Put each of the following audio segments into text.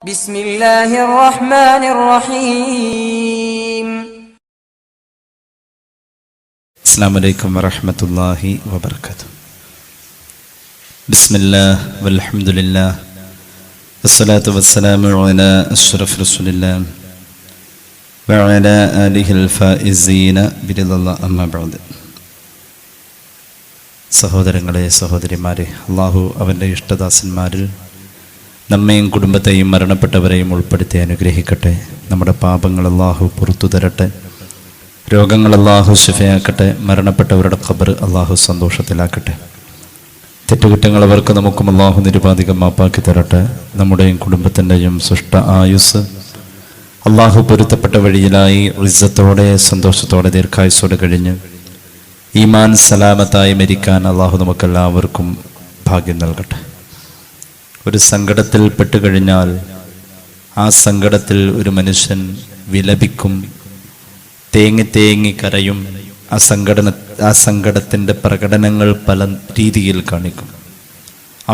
بسم الله الرحمن الرحيم. السلام عليكم ورحمة الله وبركاته. بسم الله والحمد لله والصلاة والسلام على أشرف رسول الله وعلى آله الفائزين برضا الله أما بعد. സഹോദരങ്ങളെ സഹോദരിമാരെ, അള്ളാഹു അവൻ്റെ ഇഷ്ടദാസന്മാരിൽ നമ്മയും കുടുംബത്തെയും മരണപ്പെട്ടവരെയും ഉൾപ്പെടുത്തി അനുഗ്രഹിക്കട്ടെ. നമ്മുടെ പാപങ്ങൾ അള്ളാഹു പുറത്തു തരട്ടെ, രോഗങ്ങൾ അള്ളാഹു ശിഫയാക്കട്ടെ, മരണപ്പെട്ടവരുടെ ഖബർ അള്ളാഹു സന്തോഷത്തിലാക്കട്ടെ. തെറ്റുകുറ്റങ്ങൾ അവർക്ക് നമുക്കും അള്ളാഹു നിരുപാധികം മാപ്പാക്കി തരട്ടെ. നമ്മുടെയും കുടുംബത്തിൻ്റെയും സൃഷ്ട ആയുസ് അള്ളാഹു പൊരുത്തപ്പെട്ട വഴിയിലായി ഇസ്സത്തോടെ സന്തോഷത്തോടെ ദീർഘായുസ്സോടെ കഴിഞ്ഞ് ഈമാൻ സലാമത്തായി മരിക്കാൻ അള്ളാഹു നമുക്കെല്ലാവർക്കും ഭാഗ്യം നൽകട്ടെ. ഒരു സങ്കടത്തിൽ പെട്ടുകഴിഞ്ഞാൽ ആ സങ്കടത്തിൽ ഒരു മനുഷ്യൻ വിലപിക്കും, തേങ്ങി തേങ്ങി കരയും. ആ സങ്കടത്തിൻ്റെ പ്രകടനങ്ങൾ പല രീതിയിൽ കാണിക്കും.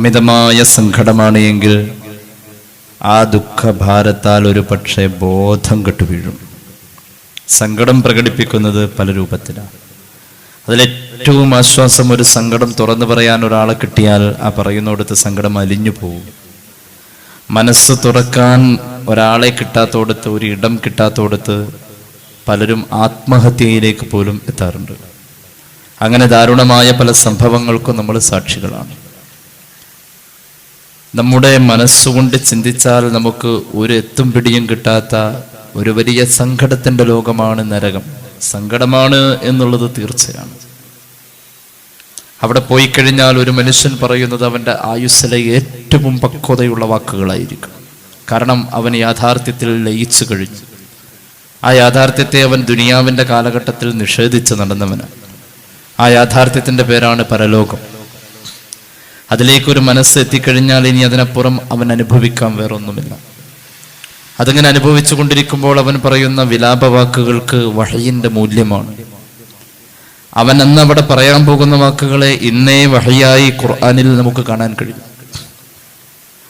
അമിതമായ സങ്കടമാണ് എങ്കിൽ ആ ദുഃഖഭാരത്താൽ ഒരു പക്ഷേ ബോധം കെട്ടു വീഴും. സങ്കടം പ്രകടിപ്പിക്കുന്നത് പല രൂപത്തിലാണ്. അതിലേറ്റവും ആശ്വാസം, ഒരു സങ്കടം തുറന്നു പറയാൻ ഒരാളെ കിട്ടിയാൽ ആ പറയുന്നിടത്ത് സങ്കടം അലിഞ്ഞു പോകും. മനസ്സ് തുറക്കാൻ ഒരാളെ കിട്ടാത്തോടത്ത്, ഒരു ഇടം കിട്ടാത്തോടത്ത് പലരും ആത്മഹത്യയിലേക്ക് പോലും എത്താറുണ്ട്. അങ്ങനെ ദാരുണമായ പല സംഭവങ്ങൾക്കും നമ്മൾ സാക്ഷികളാണ്. നമ്മുടെ മനസ്സുകൊണ്ട് ചിന്തിച്ചാൽ നമുക്ക് ഒരു എത്തും പിടിയും കിട്ടാത്ത ഒരു വലിയ സങ്കടത്തിൻ്റെ ലോകമാണ് നരകം. സങ്കടമാണ് എന്നുള്ളത് തീർച്ചയാണ്. അവിടെ പോയി കഴിഞ്ഞാൽ ഒരു മനുഷ്യൻ പറയുന്നത് അവൻ്റെ ആയുസ്സിലെ ഏറ്റവും പക്വതയുള്ള വാക്കുകളായിരിക്കും. കാരണം അവൻ യാഥാർത്ഥ്യത്തിൽ ലയിച്ചു കഴിഞ്ഞു. ആ യാഥാർത്ഥ്യത്തെ അവൻ ദുനിയാവിൻ്റെ കാലഘട്ടത്തിൽ നിഷേധിച്ച് നടന്നവനാണ്. ആ യാഥാർത്ഥ്യത്തിൻ്റെ പേരാണ് പരലോകം. അതിലേക്കൊരു മനസ്സ് എത്തിക്കഴിഞ്ഞാൽ ഇനി അതിനപ്പുറം അവൻ അനുഭവിക്കാൻ വേറൊന്നുമില്ല. അതങ്ങനെ അനുഭവിച്ചു കൊണ്ടിരിക്കുമ്പോൾ അവൻ പറയുന്ന വിലാപവാക്കുകൾക്ക് വഹയിൻ്റെ മൂല്യമാണ്. അവൻ അന്ന് അവിടെ പറയാൻ പോകുന്ന വാക്കുകളെ ഇന്നേ വഹയായി ഖുർആനിൽ നമുക്ക് കാണാൻ കഴിയും.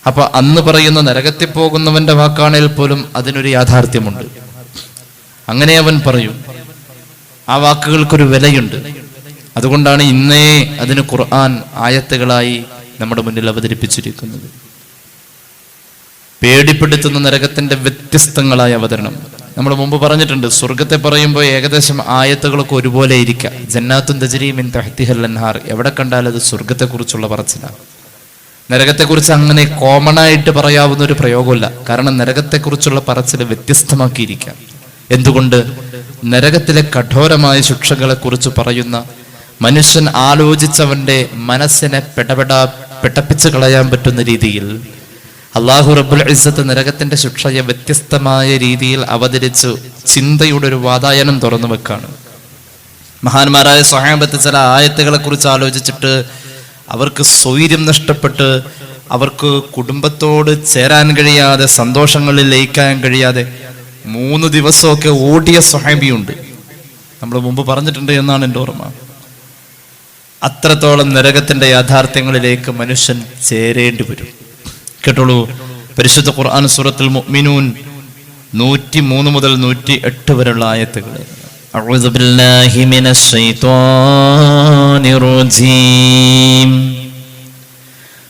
അപ്പൊ അന്ന് പറയുന്ന നരകത്തിൽ പോകുന്നവന്റെ വാക്കാണെങ്കിൽ പോലും അതിനൊരു യാഥാർത്ഥ്യമുണ്ട്. അങ്ങനെ അവൻ പറയും. ആ വാക്കുകൾക്കൊരു വിലയുണ്ട്. അതുകൊണ്ടാണ് ഇന്നേ അതിന് ഖുർആൻ ആയത്തുകളായി നമ്മുടെ മുന്നിൽ അവതരിപ്പിച്ചിരിക്കുന്നത്. പേടിപ്പെടുത്തുന്ന നരകത്തിന്റെ വ്യത്യസ്തങ്ങളായ അവതരണം നമ്മൾ മുമ്പ് പറഞ്ഞിട്ടുണ്ട്. സ്വർഗത്തെ പറയുമ്പോൾ ഏകദേശം ആയത്തുകളൊക്കെ ഒരുപോലെ ഇരിക്കാം. ജന്നാത്തുൻ തജ്രി മിൻ തഹ്തിഹൽ അൻഹാർ, എവിടെ കണ്ടാലും അത് സ്വർഗത്തെക്കുറിച്ചുള്ള പറച്ചിലാണ്. നരകത്തെക്കുറിച്ച് അങ്ങനെ കോമൺ ആയിട്ട് പറയാവുന്ന ഒരു പ്രയോഗമല്ല. കാരണം നരകത്തെക്കുറിച്ചുള്ള പറച്ചിൽ വ്യത്യസ്തമാക്കിയിരിക്കാം. എന്തുകൊണ്ട്? നരകത്തിലെ കഠോരമായ ശിക്ഷകളെ കുറിച്ച് പറയുന്ന മനുഷ്യൻ ആലോചിച്ചവന്റെ മനസ്സിനെ പെടപ്പിച്ച് കളയാൻ പറ്റുന്ന രീതിയിൽ അള്ളാഹു റബ്ബുൽ ഇസ്സത്ത് നരകത്തിന്റെ ശിക്ഷയെ വ്യത്യസ്തമായ രീതിയിൽ അവതരിച്ചു ചിന്തയുടെ ഒരു വാതായനം തുറന്നു വെക്കാണ്. മഹാന്മാരായ സ്വഹാബത്ത് ചില ആയത്തുകളെ കുറിച്ച് ആലോചിച്ചിട്ട് അവർക്ക് സ്വൈര്യം നഷ്ടപ്പെട്ട്, അവർക്ക് കുടുംബത്തോട് ചേരാൻ കഴിയാതെ, സന്തോഷങ്ങളിൽ ലയിക്കാൻ കഴിയാതെ 3 ദിവസമൊക്കെ ഓടിയ സ്വഹാബിയുണ്ട്. നമ്മൾ മുമ്പ് പറഞ്ഞിട്ടുണ്ട് എന്നാണ് എൻ്റെ ഓർമ്മ. അത്രത്തോളം നരകത്തിന്റെ യാഥാർത്ഥ്യങ്ങളിലേക്ക് മനുഷ്യൻ ചേരേണ്ടി വരും. കേട്ടോളൂ, പരിശുദ്ധ ഖുർആൻ സൂറത്തുൽ മുഅ്മിനൂൻ 103 മുതൽ 108 വരെയുള്ള ആയത്തുകൾ. അഊദു ബില്ലാഹി മിനശ് ശൈത്വാനിർ റജീം.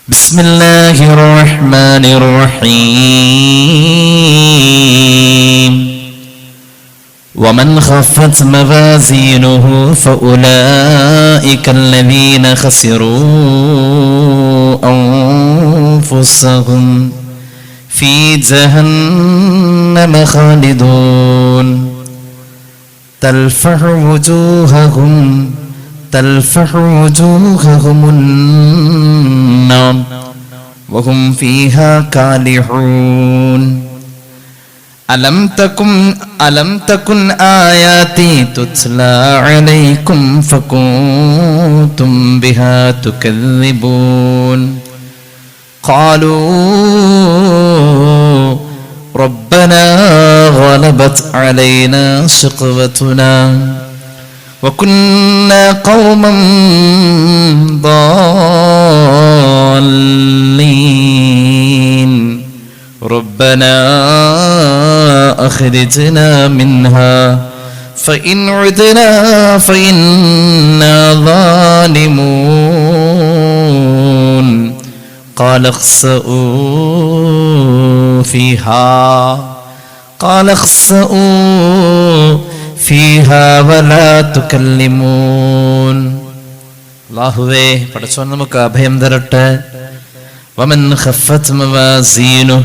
ബിസ്മില്ലാഹിർ റഹ്മാനിർ റഹീം. ومن خفت موازينه فأولئك الذين خسروا أنفسهم في جهنم خالدون تلفح وجوههم النار وهم فيها كالحون ألم تكن آياتي تتلى عليكم فكنتم بها تكذبون قالوا ربنا غلبت علينا شقوتنا وكنا قوما ضالين റബ്ബനാ അഖ്രിജ്നാ മിൻഹാ ഫഇൻ ഉദ്നാ ഫഇന്നാ ളാലിമൂൻ ഖാല ഖ്സഊ ഫീഹാ ഖാല ഖ്സഊ ഫീഹാ വലാ തുകല്ലിമൂൻ. അല്ലാഹുവേ, പടച്ചോൻ നമുക്ക് അഭയം തരട്ടെ. വമൻ ഖഫ്ഫത് മവാസീനു,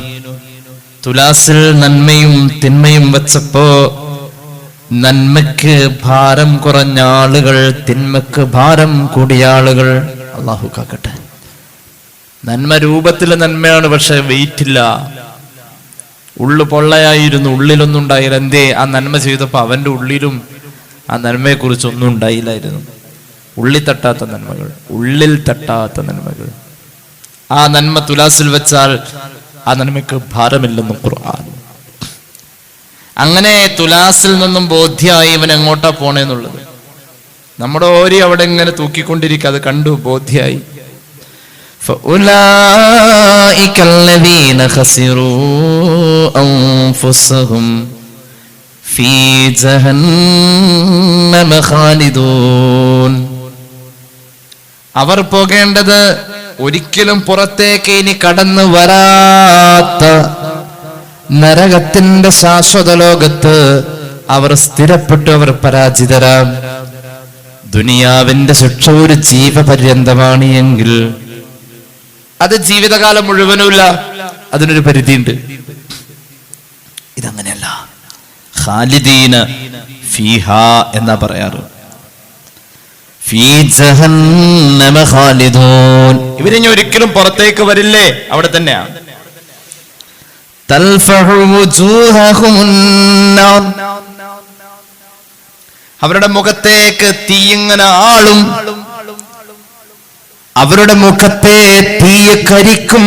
തുലാസിൽ നന്മയും തിന്മയും വെച്ചപ്പോ നന്മയ്ക്ക് ഭാരം കുറഞ്ഞ ആളുകൾ, തിന്മയ്ക്ക് ഭാരം കൂടിയ ആളുകൾ. അല്ലാഹു കാക്കട്ടെ. നന്മ രൂപത്തിലെ നന്മയാണ്, പക്ഷെ വെയിറ്റ് ഇല്ല. ഉള്ളു പൊള്ളയായിരുന്നു, ഉള്ളിലൊന്നും ഉണ്ടായില്ല. എന്തേ? ആ നന്മ ചെയ്തപ്പോ അവന്റെ ഉള്ളിലും ആ നന്മയെ കുറിച്ചൊന്നും ഉണ്ടായില്ലായിരുന്നു. ഉള്ളിൽ തട്ടാത്ത നന്മകൾ, ഉള്ളിൽ തട്ടാത്ത നന്മകൾ. ആ നന്മ തുലാസിൽ വെച്ചാൽ ആ നന്മയ്ക്ക് ഭാരമില്ലെന്നും ഖുർആൻ. അങ്ങനെ തുലാസിൽ നിന്നും ബോധ്യമായി ഇവൻ എങ്ങോട്ടാ പോണേന്നുള്ളത്. നമ്മുടെ ഓരി അവിടെ ഇങ്ങനെ തൂക്കിക്കൊണ്ടിരിക്കുക, അത് കണ്ടു ബോധ്യായി. فأولئك الذين خسروا أنفسهم في جهنم خالدون. അവർ പോകേണ്ടത് ഒരിക്കലും പുറത്തേക്ക് ഇനി കടന്നു വരാത്ത നരകത്തിന്റെ ശാശ്വത ലോകത്ത് അവർ സ്ഥിരപ്പെട്ടു, അവർ പരാജിതരാം. ദുനിയാവിന്റെ ശിക്ഷ ഒരു ജീവപര്യന്തമാണ് എങ്കിൽ അത് ജീവിതകാലം മുഴുവനുമില്ല, അതിനൊരു പരിധിയുണ്ട്. ഇതങ്ങനെയല്ല. ഖാലിദീന ഫീഹാ എന്നാ പറയാറ്. ഫീ ജഹന്നമ ഖാലിദൂൻ. ഇവരിനി ഒരിക്കലും പുറത്തേക്ക് വരില്ലേ, അവിടെ തന്നെയാണ്. തൽഫഹു വുജൂഹഹുമുൻ നാർ, അവരുടെ മുഖത്തേക്ക് തീയിങ്ങനെ ആളും, അവരുടെ മുഖത്തെ തീ കരിക്കും.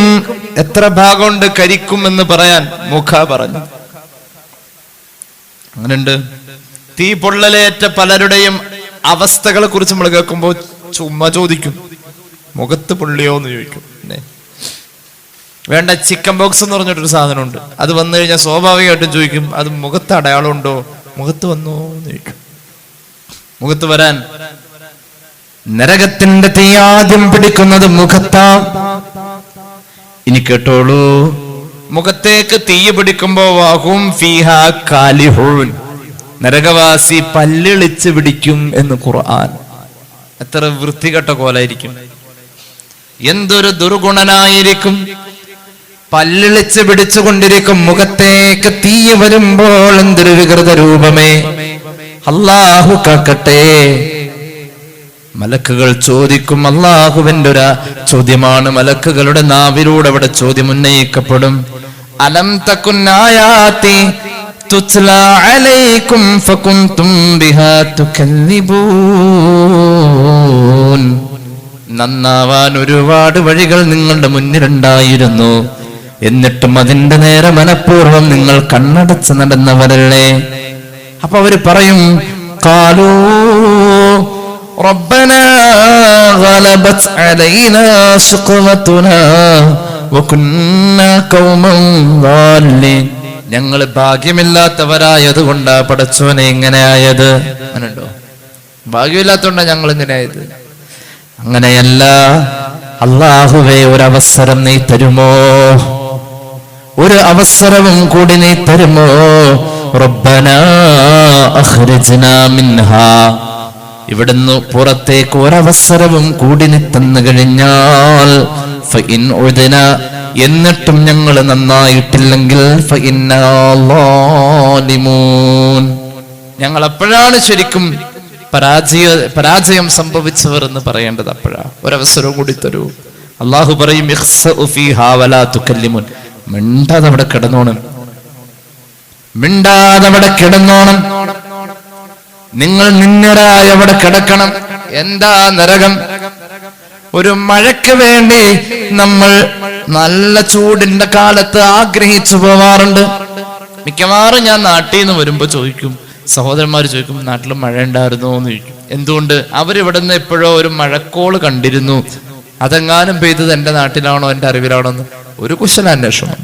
എത്ര ഭാഗമുണ്ട് കരിക്കും എന്ന് പറയാൻ? മുഖ പറഞ്ഞു. അങ്ങനെയുണ്ട്. തീ പൊള്ളലേറ്റ പലരുടെയും അവസ്ഥകളെ കുറിച്ച് നമ്മൾ കേൾക്കുമ്പോൾ ചുമ്മാ ചോദിക്കും, മുഖത്ത് പൊള്ളിയോ എന്ന് ചോദിക്കും. വേണ്ട, ചിക്കൻ ബോക്സ് എന്ന് പറഞ്ഞിട്ടൊരു സാധനമുണ്ട്, അത് വന്നു കഴിഞ്ഞാൽ സ്വാഭാവികമായിട്ടും ചോദിക്കും, അത് മുഖത്ത് അടയാളം ഉണ്ടോ, മുഖത്ത് വന്നോ എന്ന് ചോദിക്കും. മുഖത്ത് വരാൻ നരകത്തിന്റെ തീ ആദ്യം പിടിക്കുന്നത് മുഖത്താ. ഇനി കേട്ടോളൂ, മുഖത്തേക്ക് തീ പിടിക്കുമ്പോ വാഹും ഫീഹാ കാലിഹൂൻ, നരകവാസി പല്ലിളിച്ച് പിടിക്കും എന്ന് ഖുർആൻ. എത്ര വൃത്തികെട്ട കോലായിരിക്കും, എന്തൊരു ദുർഗുണനായിരിക്കും. പല്ലിളിച്ച് പിടിച്ചുകൊണ്ടിരിക്കും. മുഖത്തേക്ക് തീ വരുമ്പോൾ എന്തൊരു വികൃത രൂപമേ. അല്ലാഹു കാക്കട്ടെ. മലക്കുകൾ ചോദിക്കും. അല്ലാഹുവിന്റെ ഒരു ചോദ്യമാണ്. മലക്കുകളുടെ നാവിലൂടെ അവിടെ ചോദ്യം ഉന്നയിക്കപ്പെടും. അലം തകുൻ ആയാതി തുത്ലാ അലൈക്കും ഫകുൻതും ബിഹാ തുകല്ലിബൂൻ. നന്നാവാൻ ഒരുപാട് വഴികൾ നിങ്ങളുടെ മുന്നിലുണ്ടായിരുന്നു, എന്നിട്ടും അതിന്റെ നേരെ മനഃപൂർവ്വം നിങ്ങൾ കണ്ണടച്ച് നടന്നവരല്ലേ. അപ്പൊ അവര് പറയും, ഖാലൂ റബ്ബനാ ഗലബത് അലൈനാ ശുഖവതുനാ വകുന്നാ ഖൗമൻ ളാലിൻ. ഞങ്ങൾ ഭാഗ്യമില്ലാത്തവരായതുകൊണ്ടാ പടച്ചോനെ ഇങ്ങനെ ആയത്. അങ്ങനെയുണ്ടോ? ഭാഗ്യമില്ലാത്തതുകൊണ്ടാ ഞങ്ങൾ ഇങ്ങനെ ആയത്. അങ്ങനെയല്ല. അല്ലാഹുവേ, ഒരവസരം നീ തരുമോ? ഒരു അവസരവും കൂടി നീ തരുമോ? റബ്ബനാ അഖ്രിജ്നാ മിൻഹാ, ഇവിടുന്ന് പുറത്തേക്ക് ഒരവസരവും കൂടി നീ തന്നു കഴിഞ്ഞാൽ ഫഇൻ ഉദ്ന, എന്നിട്ടും ഞങ്ങൾ നന്നായിട്ടില്ലെങ്കിൽ ഫഇന്നാ ളാലിമൂൻ, ഞങ്ങൾ അപ്പോഴാണ് ശരിക്കും പരാജയം സംഭവിച്ചവർ എന്ന് പറയേണ്ടത്. അപ്പോഴാ. ഒരവസരവും കൂടി തരൂ. അള്ളാഹു പറയും, ഇഖ്സഉ ഫീഹാ വലാ തുകല്ലിമൂൻ, മിണ്ടാതെ അവിടെ കിടന്നോണം, മിണ്ടാതെ അവിടെ കിടന്നോണം. നിങ്ങൾ നിന്നരായി അവിടെ കിടക്കണം. എന്താ നരകം? ഒരു മഴയ്ക്ക് വേണ്ടി നമ്മൾ നല്ല ചൂടിന്റെ കാലത്ത് ആഗ്രഹിച്ചു പോവാറുണ്ട്. മിക്കവാറും ഞാൻ നാട്ടിൽ നിന്ന് വരുമ്പോ ചോദിക്കും, സഹോദരന്മാർ ചോദിക്കും, നാട്ടിൽ മഴ ഉണ്ടായിരുന്നോ എന്ന് ചോദിക്കും. എന്തുകൊണ്ട്? അവരിവിടുന്ന് എപ്പോഴോ ഒരു മഴക്കോള് കണ്ടിരുന്നു, അതെങ്ങാനും പെയ്തത് എന്റെ നാട്ടിലാണോ എന്റെ അറിവിലാണോ എന്ന് ഒരു കുശലാന്വേഷണം.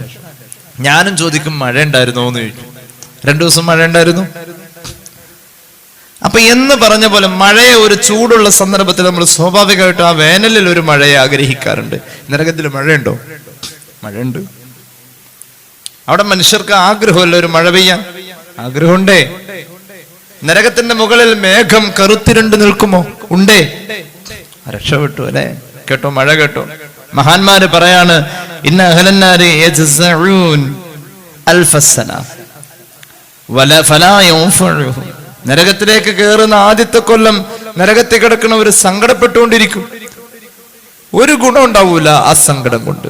ഞാനും ചോദിക്കും മഴ ഉണ്ടായിരുന്നോ എന്ന് ചോദിക്കും. 2 ദിവസം മഴ ഉണ്ടായിരുന്നു. അപ്പൊ എന്ന് പറഞ്ഞ പോലെ മഴയെ ഒരു ചൂടുള്ള സന്ദർഭത്തിൽ നമ്മൾ സ്വാഭാവികമായിട്ടും ആ വേനലിൽ ഒരു മഴയെ ആഗ്രഹിക്കാറുണ്ട്. നരകത്തിൽ മഴയുണ്ടോ? മഴയുണ്ട്. അവിടെ മനുഷ്യർക്ക് ആഗ്രഹമല്ല ഒരു മഴ പെയ്യാൻ, ആഗ്രഹമുണ്ടേ. നരകത്തിന്റെ മുകളിൽ മേഘം കറുത്തിരണ്ട് നിൽക്കുമോ? ഉണ്ടേ. രക്ഷപ്പെട്ടു അല്ലെ? കേട്ടോ, മഴ കേട്ടോ. മഹാന്മാര് പറയാണ്, ഇന്ന അഹ്ലന്നാരി യജ്സഊൻ അൽഫസന വല ഫലാ യൻഫഉഹു. നരകത്തിലേക്ക് കയറുന്ന ആദ്യത്തെ കൊല്ലം നരകത്തിൽ കിടക്കുന്നവർ സങ്കടപ്പെട്ടുകൊണ്ടിരിക്കും. ഒരു ഗുണം ഉണ്ടാവൂല ആ സങ്കടം കൊണ്ട്.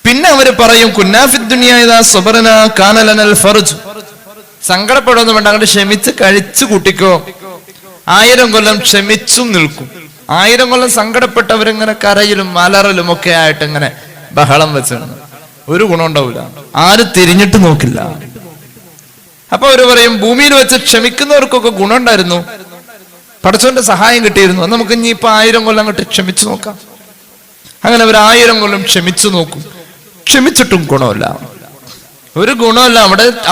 പിന്നെ അവര് പറയും, കുന്നാഫിദ് ദുനിയാ ഇദാ സബറനാ കാന ലനൽ ഫർജ്. സങ്കടപ്പെടുന്നു വേണ്ട, അങ്ങോട്ട് ക്ഷമിച്ച് കഴിച്ചു കൂട്ടിക്കോ. 1000 കൊല്ലം ക്ഷമിച്ചും നിൽക്കും. 1000 കൊല്ലം സങ്കടപ്പെട്ടവരിങ്ങനെ കരയിലും അലറലും ഒക്കെ ആയിട്ട് ഇങ്ങനെ ബഹളം വെച്ചാണ്. ഒരു ഗുണം ഉണ്ടാവില്ല, ആരും തിരിഞ്ഞിട്ട് നോക്കില്ല. അപ്പൊ അവര് പറയും, ഭൂമിയിൽ വെച്ച് ക്ഷമിക്കുന്നവർക്കൊക്കെ ഗുണം ഉണ്ടായിരുന്നു, പടച്ചോന്റെ സഹായം കിട്ടിയിരുന്നു, നമുക്ക് ഇനി ഇപ്പൊ 1000 കൊല്ലം അങ്ങോട്ട് ക്ഷമിച്ചു നോക്കാം. അങ്ങനെ അവർ 1000 കൊല്ലം ക്ഷമിച്ചു നോക്കും. ക്ഷമിച്ചിട്ടും ഗുണമില്ല, ഒരു ഗുണമില്ല.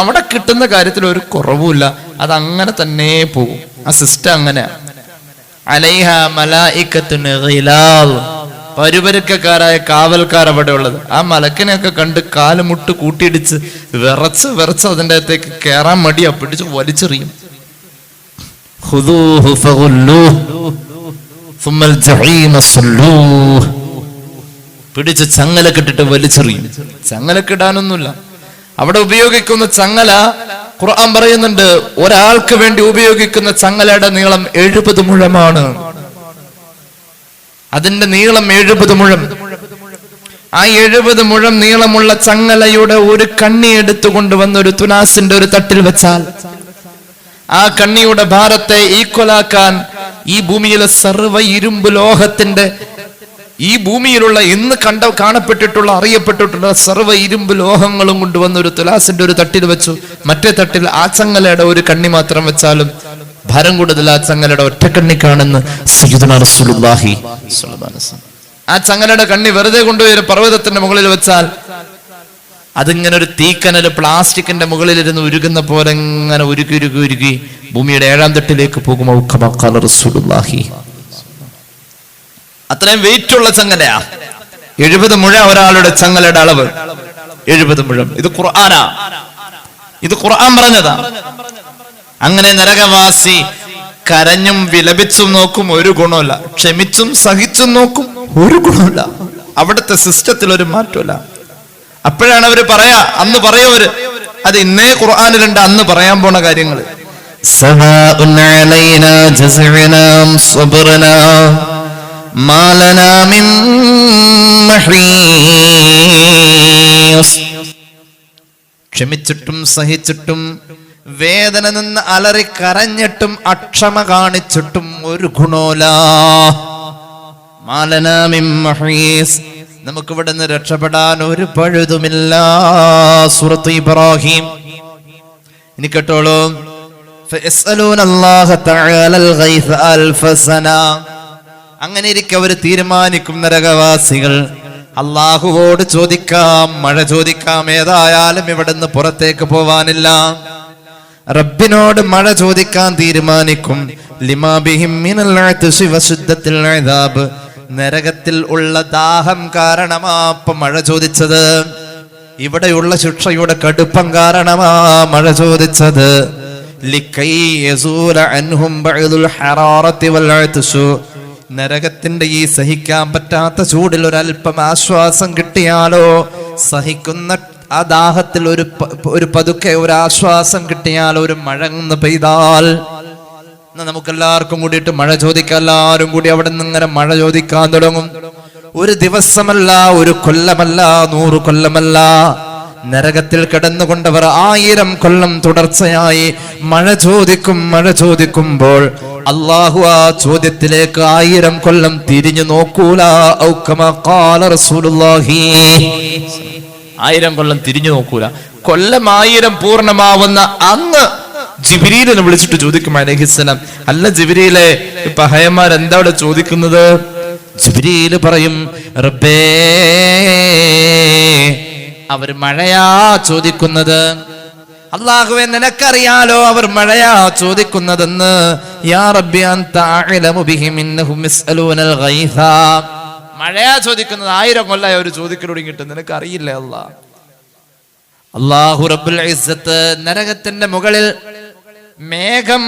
അവിടെ കിട്ടുന്ന കാര്യത്തിൽ ഒരു കുറവുമില്ല. അത് അങ്ങനെ തന്നെ പോകും. ആ സിസ്റ്റം അങ്ങനെയാ. അലൈഹ മലായികത്തുൻ ഗിലാൽ, പരുപരുക്കക്കാരായ കാവൽക്കാർ അവിടെ ഉള്ളത്. ആ മലക്കിനെയൊക്കെ കണ്ട് കാലുമുട്ട് കൂട്ടിയിടിച്ച് വിറച്ച് അതിൻ്റെ അകത്തേക്ക് കയറാൻ മടിയാ, പിടിച്ച് വലിച്ചെറിയും. ഖുദൂഹു ഫഗുല്ലൂഹു സുമ്മൽ ജഹീമ സല്ലൂഹു. പിടിച്ച് ചങ്ങലക്കിട്ടിട്ട് വലിച്ചെറിയും. ചങ്ങലക്കിടാനൊന്നുമില്ല. അവിടെ ഉപയോഗിക്കുന്ന ചങ്ങല ഖുർആൻ പറയുന്നുണ്ട്, ഒരാൾക്ക് വേണ്ടി ഉപയോഗിക്കുന്ന ചങ്ങലയുടെ നീളം 70 മുഴമാണ്. അതിന്റെ നീളം 70 മുഴം. ആ 70 മുഴം നീളമുള്ള ചങ്ങലയുടെ ഒരു കണ്ണി എടുത്തുകൊണ്ട് വന്ന് ഒരു തുലാസിന്റെ ഒരു തട്ടിൽ വെച്ചാൽ ആ കണ്ണിയുടെ ഭാരത്തെ ഈക്വലാക്കാൻ ഈ ഭൂമിയിലെ സർവ്വ ഇരുമ്പ് ലോഹത്തിന്റെ, ഈ ഭൂമിയിലുള്ള ഇന്ന് കാണപ്പെട്ടിട്ടുള്ള അറിയപ്പെട്ടിട്ടുള്ള സർവ്വ ഇരുമ്പ് ലോഹങ്ങളും കൊണ്ടുവന്ന ഒരു തുലാസിന്റെ ഒരു തട്ടിൽ വെച്ചു. മറ്റേ തട്ടിൽ ആ ചങ്ങലയുടെ ഒരു കണ്ണി മാത്രം വെച്ചാലും ഭാരം കൂടുതൽ ആ ചങ്ങലയുടെ ഒറ്റക്കണ്ണിക്കാണെന്ന് സയ്യിദുനാ റസൂലുള്ളാഹി സ്വല്ലല്ലാഹു അലൈഹി വസല്ലം. ആ ചങ്ങലയുടെ കണ്ണി വെറുതെ കൊണ്ടുപോയി ഒരു പർവ്വതത്തിന്റെ മുകളിൽ വെച്ചാൽ അതിങ്ങനെ ഒരു തീക്കനല് പ്ലാസ്റ്റിക്കിന്റെ മുകളിലിരുന്ന് ഉരുകുന്ന പോലെ ഇങ്ങനെ ഉരുക്കി ഭൂമിയുടെ 7ാം തട്ടിലേക്ക് പോകും. റസൂലുള്ളാഹി അത്രയും വെയിറ്റ് ഉള്ള ചങ്ങലയാ. 70 മുഴ ഒരാളുടെ ചങ്ങലയുടെ അളവ്, 70 മുഴം. ഇത് ഖുർആനാ, ഇത് ഖുർആൻ പറഞ്ഞതാ. അങ്ങനെ നരകവാസി കരഞ്ഞും വിലപിച്ചും നോക്കും, ഒരു ഗുണമില്ല. ക്ഷമിച്ചും സഹിച്ചും നോക്കും, ഒരു ഗുണമില്ല. അവിടുത്തെ സിസ്റ്റത്തിൽ ഒരു മാറ്റമില്ല. അപ്പോഴാണ് അവര് പറയാ, അന്ന് പറയവര്, അത് ഇന്നേ ഖുർആനിലുണ്ട്, അന്ന് പറയാൻ പോണ കാര്യങ്ങൾ. സവാഉൻ അലൈനാ ജസ്അനാ സബ്റനാ മാ ലനാ മിൻ മഹീസ്. ക്ഷമിച്ചിട്ടും സഹിച്ചിട്ടും വേദന നിന്ന് അലറി കരഞ്ഞിട്ടും അക്ഷമ കാണിച്ചിട്ടും ഒരു ഗുണോല. മാ ലനാ മിൻ മഹീസ്, നമുക്ക് ഇവിടെ നിന്ന് രക്ഷപ്പെടാൻ ഒരു പഴുതുമില്ല. സൂറത്ത് ഇബ്രാഹിം. ഇനി കേട്ടോളൂ, ഫയസ്അലൂനല്ലാഹ തആലൽ ഗൈസ അൽഫ സന. അങ്ങനെ ഇരിക്കെ അവർ തീരുമാനിക്കും, നരകവാസികൾ, അല്ലാഹുവോട് ചോദിക്കാം, മഴ ചോദിക്കാം, ഏതായാലും ഇവിടുന്ന് പുറത്തേക്ക് പോവാനില്ല. റബ്ബിനോട് മഴ ചോദിക്കാൻ തീരുമാനിക്കും. ലിമാ ബിഹിം മിനൽ അത്ശി വശുദ്ദത്തിൽ അദാബ്, നരകത്തിൽ ഉള്ള ദാഹം കാരണമാ മഴ ചോദിച്ചത്. ഇവിടെയുള്ള ശിക്ഷയുടെ കടുപ്പം കാരണമാ മഴ ചോദിച്ചത്. ലിക്കൈ യസൂല അൻഹും ബഅദുൽ ഹറാറത്തി വൽ അത്ശു, നരകത്തിന്റെ ഈ സഹിക്കാൻ പറ്റാത്ത ചൂടിൽ ഒരല്പം ആശ്വാസം കിട്ടിയാലോ, സഹിക്കുന്ന ആ ദാഹത്തിൽ ഒരു പതുക്കെ ഒരു ആശ്വാസം കിട്ടിയാലോ, ഒരു മഴങ്ങ് പെയ്താൽ, നമുക്കെല്ലാവർക്കും കൂടിയിട്ട് മഴ ചോദിക്കാം. എല്ലാവരും കൂടി അവിടെ നിന്ന് ഇങ്ങനെ മഴ ചോദിക്കാൻ തുടങ്ങും. ഒരു ദിവസമല്ല, ഒരു കൊല്ലമല്ല, 100 കൊല്ലമല്ല, നരകത്തിൽ കിടന്നുകൊണ്ടവർ 1000 കൊല്ലം തുടർച്ചയായി മഴ ചോദിക്കും. മഴ ചോദിക്കുമ്പോൾ അല്ലാഹു ആ ചോദ്യത്തിലേക്ക് 1000 കൊല്ലം തിരിഞ്ഞു നോക്കൂല. ഔ കമാ ഖാല റസൂലുള്ളാഹി, 1000 കൊല്ലം തിരിഞ്ഞു നോക്കൂല. കൊല്ലം 1000 പൂർണ്ണമാവുന്ന അന്ന് ജിബ്രീലിനെ വിളിച്ചിട്ട് ചോദിക്കും അലൈഹിസ്സലാം, അല്ല ജിബ്രീലെ, പഹയന്മാർ എന്താ അവിടെ ചോദിക്കുന്നത്? ജിബ്രീൽ പറയും, റബ്ബേ അവർ മഴയാ ചോദിക്കുന്നത്. അല്ലാഹുവേ, നിനക്കറിയാലോ അവർ മഴയാ ചോദിക്കുന്നതെന്ന്. യാ റബ്ബി അൻത അഅലമു ബിഹിം ഇന്നഹും യസ്അലൂനൽ ഗൈസ. മഴയാ ചോദിക്കുന്നത് 1000 കൊല്ലമായി അവർ ചോദിക്കൽ തുടങ്ങിയിട്ട്, നിനക്ക് അറിയില്ലേ അല്ലാഹ്? അല്ലാഹു റബ്ബുൽ ഇസ്സത്ത് നരകത്തിന്റെ മുകളിൽ മേഘം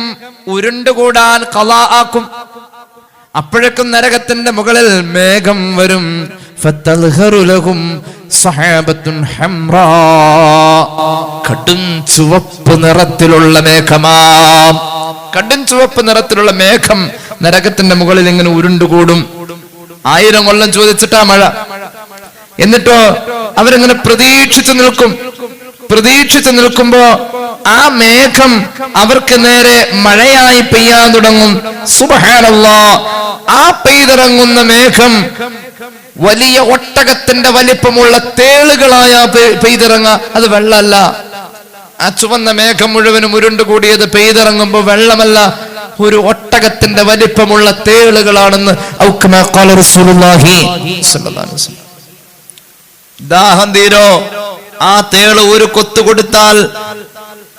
ഉരുണ്ടുകൂടാൻ ഖളാ ആക്കും. അപ്പോഴേക്കും നരകത്തിന്റെ മുകളിൽ മേഘം വരും. ഫതൽഹറു ലഹും സഹാബത്തുൻ ഹംറാ. കടും ചുവപ്പ് നിറത്തിലുള്ള മേഘമാം. കടും ചുവപ്പ് നിറത്തിലുള്ള മേഘം നരകത്തിന്റെ മുകളിൽ ഇങ്ങനെ ഉരുണ്ടുകൂടും. 1000 കൊല്ലം ചോദിച്ചിട്ടാ മഴ. എന്നിട്ടോ അവരിങ്ങനെ പ്രതീക്ഷിച്ചു നിൽക്കുമ്പോ ആ മേഘം അവർക്ക് നേരെ മഴയായി പെയ്യാൻ തുടങ്ങും. സുബ്ഹാനല്ലാഹ്. ആ പെയ്തിറങ്ങുന്ന മേഘം വലിയ ഒട്ടകത്തിന്റെ വലിപ്പമുള്ള തേളുകളായ പെയ്തിറങ്ങ. അത് വെള്ളമല്ല. ആ ചുവന്ന മേഘം മുഴുവനും ഉരുണ്ടുകൂടിയത് പെയ്തിറങ്ങുമ്പോ വെള്ളമല്ല, ഒരു ഒട്ടകത്തിന്റെ വലിപ്പമുള്ള തേളുകളാണെന്ന് ദാഹം തീരോ ആ തേള് ഒരു കൊത്തു കൊടുത്താൽ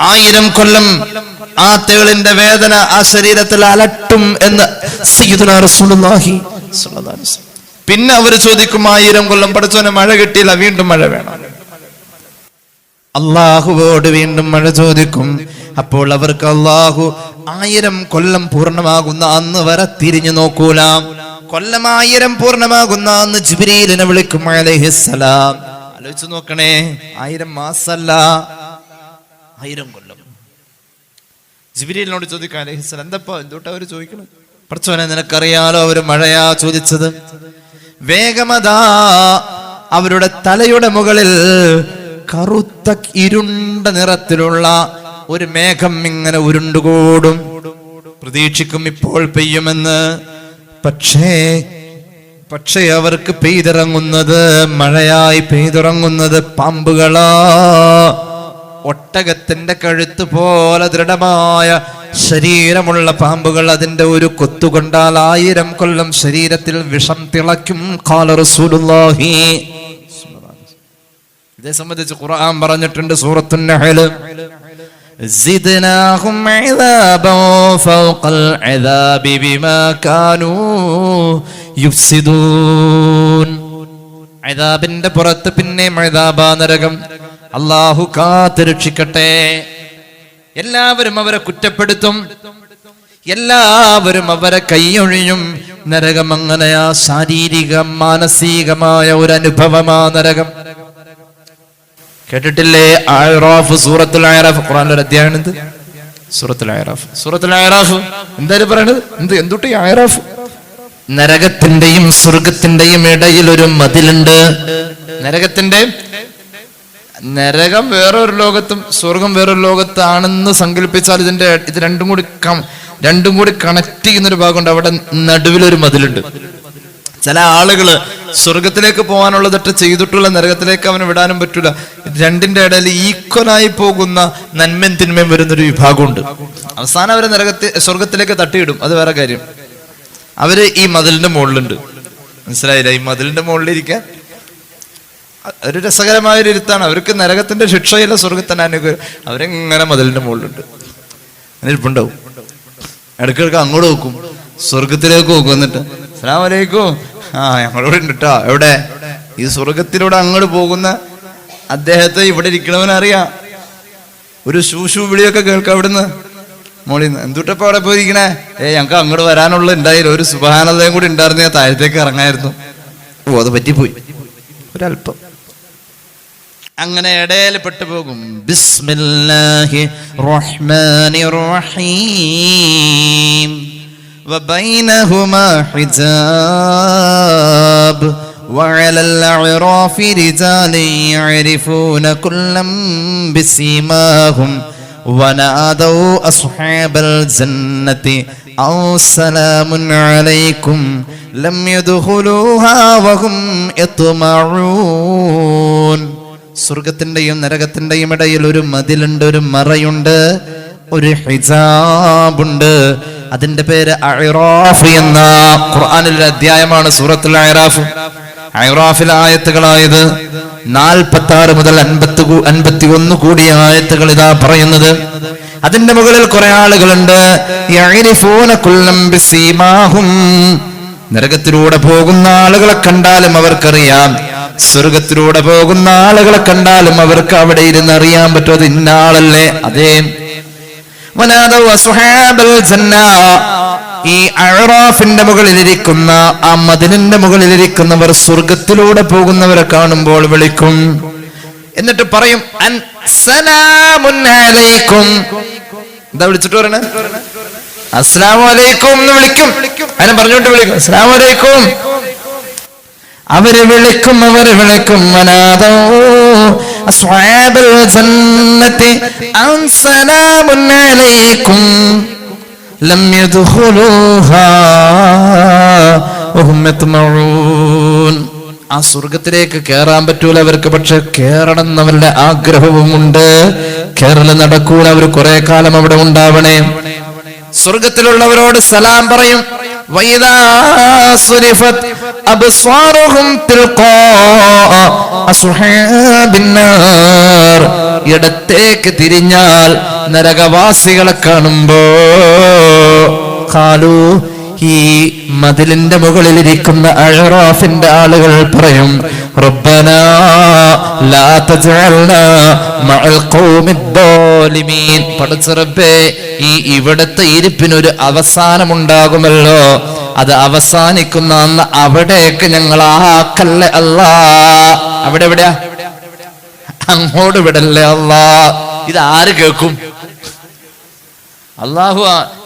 1000 കൊല്ലം ആ തേളിന്റെ വേദന ആ ശരീരത്തിൽ അലട്ടും എന്ന് സയ്യിദുനാ റസൂലുള്ളാഹി സ്വല്ലല്ലാഹു അലൈഹി വസല്ലം. പിന്നെ അവർ ചോദിക്കും, 1000 കൊല്ലം പഠിച്ചോനെ മഴ കിട്ടിയില്ല, വീണ്ടും മഴ വേണം. അള്ളാഹുവോട് വീണ്ടും മഴ ചോദിക്കും. അപ്പോൾ അവർക്ക് അള്ളാഹു 1000 കൊല്ലം പൂർണ്ണമാകുന്ന അന്ന് വരെ തിരിഞ്ഞു നോക്കൂല. കൊല്ലം 1000 പൂർണ്ണമാകുന്ന അന്ന് ജിബ്രീലിനെ വിളിക്കും അലൈഹിസ്സലാം. ആലോചിച്ചു നോക്കണേ, 1000 മാസല്ല, 1000 കൊല്ലം. ജിബ്രീലിനോട് ചോദിക്കും അലൈഹിസ്സലാം, എന്തുട്ടാ അവര് ചോദിക്കണം? പഠിച്ചോനെ, നിനക്കറിയാലോ അവര് മഴയാ ചോദിച്ചത്. വേഗമതാ അവരുടെ തലയുടെ മുകളിൽ കറുത്ത ഇരുണ്ട നിറത്തിലുള്ള ഒരു മേഘം ഇങ്ങനെ ഉരുണ്ടുകൂടും. പ്രതീക്ഷിക്കും ഇപ്പോൾ പെയ്യുമെന്ന്. പക്ഷേ അവർക്ക് പെയ്തിറങ്ങുന്നത്, മഴയായി പെയ്തിറങ്ങുന്നത് പാമ്പുകളാ. ഒട്ടകത്തിന്റെ കഴുത്ത് പോലെ ദൃഢമായ ശരീരമുള്ള പാമ്പുകൾ. അതിന്റെ ഒരു കൊത്തുകൊണ്ടാൽ 1000 കൊല്ലം ശരീരത്തിൽ വിഷം തിളയ്ക്കും. ഖാല റസൂലുള്ളാഹി. ഇതേ സംബന്ധിച്ച് ഖുർആൻ പറഞ്ഞിട്ടുണ്ട് സൂറത്തുൻ നഹ്ൽ, സിദ്നാഹും അദാബൻ ഫൗഖൽ അദാബി ബിമാ കാനൂ യുഫ്സിദൂൻ. അദാബിന്റെ പുറത്ത് പിന്നെ അദാബാ, നരകം. അല്ലാഹു കാത്തുരക്ഷിക്കട്ടെ. എല്ലാവരും അവരെ കുറ്റപ്പെടുത്തും, എല്ലാവരും അവരെ കൈയൊഴിയും. നരകം അങ്ങനെയാ, ശാരീരിക മാനസികമായ ഒരു അനുഭവമാ നരകം. കേട്ടിട്ടില്ലേ അഅറാഫ്? സൂറത്തുൽ അഅറാഫ് ഖുർആനിലെ ഒരു അധ്യായം ഉണ്ട്, സൂറത്തുൽ അഅറാഫ്. സൂറത്തുൽ അഅറാഫ് എന്താണ് പറയുന്നത്? എന്തുട്ട് അഅറാഫ്? നരകത്തിന്റെയും സ്വർഗത്തിന്റെയും ഇടയിൽ ഒരു മതിലുണ്ട്. നരകം വേറൊരു ലോകത്തും സ്വർഗം വേറൊരു ലോകത്താണെന്ന് സങ്കല്പിച്ചാൽ ഇത് രണ്ടും കൂടി കണക്ട് ചെയ്യുന്നൊരു ഭാഗമുണ്ട്. അവിടെ നടുവിലൊരു മതിലുണ്ട്. ചില ആളുകള് സ്വർഗത്തിലേക്ക് പോകാനുള്ള തെറ്റ് ചെയ്തിട്ടുള്ള നരകത്തിലേക്ക് അവന് വിടാനും പറ്റൂല. രണ്ടിന്റെ ഇടയിൽ ഈക്വലായി പോകുന്ന നന്മയും തിന്മയും വരുന്നൊരു വിഭാഗമുണ്ട്. അവസാനം അവരെ സ്വർഗത്തിലേക്ക് തട്ടിയിടും, അത് വേറെ കാര്യം. അവര് ഈ മതിലിന്റെ മുകളിലുണ്ട്. മനസ്സിലായില്ല? ഈ മതിലിന്റെ മുകളിലിരിക്കാൻ ഒരു രസകരമായൊരു ഇരുത്താണ്. അവർക്ക് നരകത്തിന്റെ ശിക്ഷയില്ല, സ്വർഗത്തിന്റെ അനുഗ്രഹം. അവരെങ്ങനെ മതിലിന്റെ മുകളിലുണ്ട്, അങ്ങനെ ഇരിപ്പുണ്ടാവും. ഇടയ്ക്കിടയ്ക്ക് അങ്ങോട്ട് നോക്കും, സ്വർഗത്തിലേക്ക് നോക്കും. എന്നിട്ട് അസ്സലാമു അലൈക്കും, ഞങ്ങളോട് ഉണ്ട് കേട്ടോ. എവിടെ? ഈ സ്വർഗത്തിലൂടെ അങ്ങോട്ട് പോകുന്ന അദ്ദേഹത്തെ ഇവിടെ ഇരിക്കണവനറിയാം. ഒരു ശൂശു വിളിയൊക്കെ കേൾക്കാം അവിടുന്ന് മോളിന്ന്. എന്തുട്ടപ്പോ അവിടെ പോയിരിക്കണേ? ഞങ്ങൾക്ക് അങ്ങോട്ട് വരാനുള്ള ഉണ്ടായില്ല, ഒരു സുബ്ഹാനല്ലാഹും കൂടി ഉണ്ടായിരുന്ന താഴത്തേക്ക് ഇറങ്ങായിരുന്നു. അത് പറ്റിപ്പോയി ഒരല്പം. അങ്ങനെ ഇടയിൽ പെട്ടുപോകും. ബിസ്മില്ലാഹി റഹ്മാനിർ റഹീം വബൈനഹുമാ ഹിജാബ് വഅലൽ അഅറാഫി റിജാലൻ യഅരിഫൂന കുല്ലം ബിസിമാഹും വനാദൗ അസ്ഹാബൽ ജന്നതി ഔ സലാമുൻ അലൈക്കും ലം യദ്ഖുലൂഹാ വഹും യത്മഊൻ. സ്വർഗത്തിന്റെയും നരകത്തിന്റെയും ഇടയിൽ ഒരു മതിലുണ്ട്, ഒരു മറയുണ്ട്, ഒരു ഹിജാബുണ്ട്. അതിന്റെ പേര് അഅറാഫ് എന്ന ഖുർആനിലെ അധ്യായമാണ് സൂറത്തുൽ അഅറാഫ്. അഅറാഫിലെ ആയത്തുകളായത് 46 മുതൽ 51 കൂടിയ ആയത്തുകൾ ഇതാ പറയുന്നത്. അതിന്റെ മുകളിൽ കുറെ ആളുകളുണ്ട്. യഅരിഫൂന കുല്ലം ബിസീമാഹും, നരകത്തിലൂടെ പോകുന്ന ആളുകളെ കണ്ടാലും അവർക്കറിയാം, സ്വർഗത്തിലൂടെ പോകുന്ന ആളുകളെ കണ്ടാലും അവർക്ക് അവിടെ ഇരുന്ന് അറിയാൻ പറ്റും അത് ഇന്ന ആളല്ലേ. അതേ, വനാദൗ അസ്ഹാബൽ ജന്ന, ഈ അഅറാഫിന്റെ മുകളിലിരിക്കുന്ന ആ മദിനിന്റെ മുകളിലിരിക്കുന്നവർ സ്വർഗത്തിലൂടെ പോകുന്നവരെ കാണുമ്പോൾ വിളിക്കും. എന്നിട്ട് പറയും സലാമുൻ അലൈക്കും. എന്താ വിളിച്ചിട്ട് പറയണേ? അസ്സലാമു അലൈക്കും എന്ന് വിളിക്കും. അതിനെ പറഞ്ഞോട്ട് വിളിക്കും അസ്സലാമു അലൈക്കും. അവര് വിളിക്കും. വനാദൗ അസ്ഹാബൽ ജന്നത്തി അൻ സലാമുൻ അലൈക്കും ലം യദ്ഖുലൂഹാ വഹും യത്മഊൻ. ആ സ്വർഗത്തിലേക്ക് കയറാൻ പറ്റൂല അവർക്ക്, പക്ഷെ കേറണം എന്നവരുടെ ആഗ്രഹവുമുണ്ട്. കേരള നടക്കൂല, അവർ കുറെ കാലം അവിടെ ഉണ്ടാവണേ. സ്വർഗത്തിലുള്ളവരോട് സലാം പറയും. വൈദാ സുരിഫത് അബ്സാറുഹും തിൽഖാ അസ്ഹാബിന്നാർ, ഇടത്തേക്ക് തിരിഞ്ഞാൽ നരകവാസികളെ കാണുമ്പോ ഖാലു, ഈ മതിലിന്റെ മുകളിലിരിക്കുന്ന അഅറാഫിന്റെ ആളുകൾ പറയും റബ്ബനാ ലാ തജ്അൽനാ മഅൽ ഖൗമിദ് ദാലിമീൻ. പടച്ച റബ്ബേ, ഈ ഇവിടത്തെ ഇരിപ്പിനൊരു അവസാനമുണ്ടാകുമല്ലോ, അത് അവസാനിക്കുന്ന അന്ന് അവിടേക്ക് ഞങ്ങൾ ആക്കല്ലേ അല്ലാ. അവിടെ എവിടെയാ? അങ്ങോട്ട് വിടല്ലേ അല്ലാ. ഇത് ആര് കേൾക്കും? അള്ളാഹു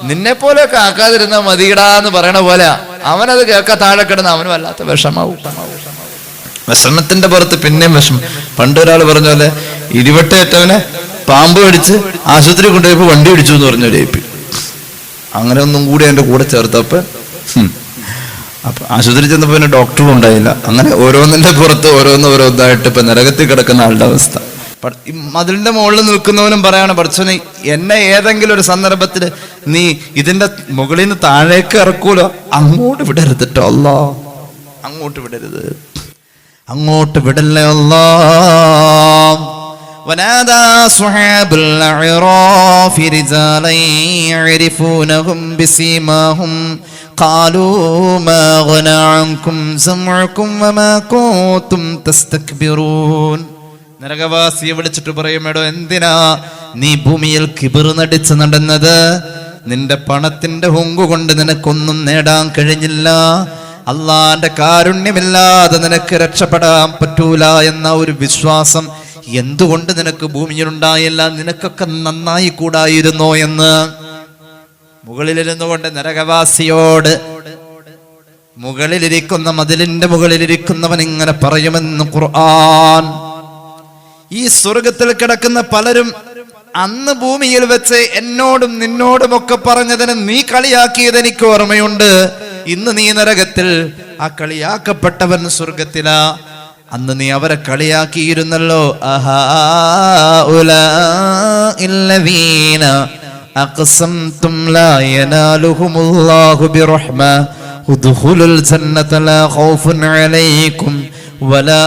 നിന്നെ പോലെയൊക്കെ ആക്കാതിരുന്ന മതിയിടാന്ന് പറയണ പോലെ അവനത് കേൾക്കാ താഴെ കിടന്ന് അവന് വല്ലാത്ത വിഷമാവും. വിഷമത്തിന്റെ പുറത്ത് പിന്നെയും വിഷമം. പണ്ടൊരാൾ പറഞ്ഞ പോലെ ഇടിവെട്ടേറ്റവനെ പാമ്പ് കടിച്ച് ആശുപത്രി കൊണ്ടുപോയപ്പോ വണ്ടി ഇടിച്ചു എന്ന് പറഞ്ഞ ഒരു അങ്ങനെ ഒന്നും കൂടി എന്റെ കൂടെ ചേർത്തപ്പോ അപ്പൊ ആശുപത്രി ചെന്നപ്പോ പിന്നെ ഡോക്ടറും ഉണ്ടായില്ല. അങ്ങനെ ഓരോന്നിന്റെ പുറത്ത് ഓരോന്നായിട്ട് ഇപ്പൊ നരകത്തിൽ കിടക്കുന്ന ആളുടെ അവസ്ഥ. മതിലിന്റെ മുകളിൽ നിൽക്കുന്നവനും പറയാണ് പഠിച്ചോനെ, എന്നെ ഏതെങ്കിലും ഒരു സന്ദർഭത്തിൽ നീ ഇതിന്റെ മുകളിൽ നിന്ന് താഴേക്ക് ഇറക്കൂലോ, അങ്ങോട്ട് വിടരുത് ട്ടോ അല്ലാ, അങ്ങോട്ട് വിടരുത്, അങ്ങോട്ട് വിടല്ലേ അല്ലാ. വനാദാ സുഹാബുൽ അഅറാഫി റിജാലൻ യഅരിഫൂനഹും ബിസീമാഹും ഖാലൂ മാ ഗനാ അൻകും സമഉകും വമാ കുൻതും തസ്തക്ബിറൂൻ. നരകവാസിയെ വിളിച്ചിട്ട് പറയും, എടോ എന്തിനാ നീ ഭൂമിയിൽ കിബിർ നടിച്ച് നടന്നത്? നിന്റെ പണത്തിന്റെ ഹുങ്കു കൊണ്ട് നിനക്കൊന്നും നേടാൻ കഴിഞ്ഞില്ല. അള്ളാന്റെ കാരുണ്യമില്ലാതെ നിനക്ക് രക്ഷപ്പെടാൻ പറ്റൂല എന്ന ഒരു വിശ്വാസം എന്തുകൊണ്ട് നിനക്ക് ഭൂമിയിലുണ്ടായില്ല? നിനക്കൊക്കെ നന്നായി കൂടായിരുന്നോ എന്ന് മുകളിലിരുന്നു കൊണ്ട് നരകവാസിയോട്, മുകളിലിരിക്കുന്ന മതിലിന്റെ മുകളിലിരിക്കുന്നവൻ ഇങ്ങനെ പറയുമെന്ന് ഖുർആൻ. ഈ സ്വർഗത്തിൽ കിടക്കുന്ന പലരും അന്ന് ഭൂമിയിൽ വെച്ച് എന്നോടും നിന്നോടുമൊക്കെ പറഞ്ഞതിന് നീ കളിയാക്കിയത് എനിക്ക് ഓർമ്മയുണ്ട്. ഇന്ന് നീ നരകത്തിൽ, ആ കളിയാക്കപ്പെട്ടവൻ സ്വർഗത്തിലാ. അന്ന് നീ അവരെ കളിയാക്കിയിരുന്നല്ലോ. അഖ്സംതും ലാ യനാലുഹുമുല്ലാഹു ബിറഹ്മ ഉദ്ഖുലുൽ ജന്നത ലാ ഖൗഫുൻ അലൈക്കും വലാ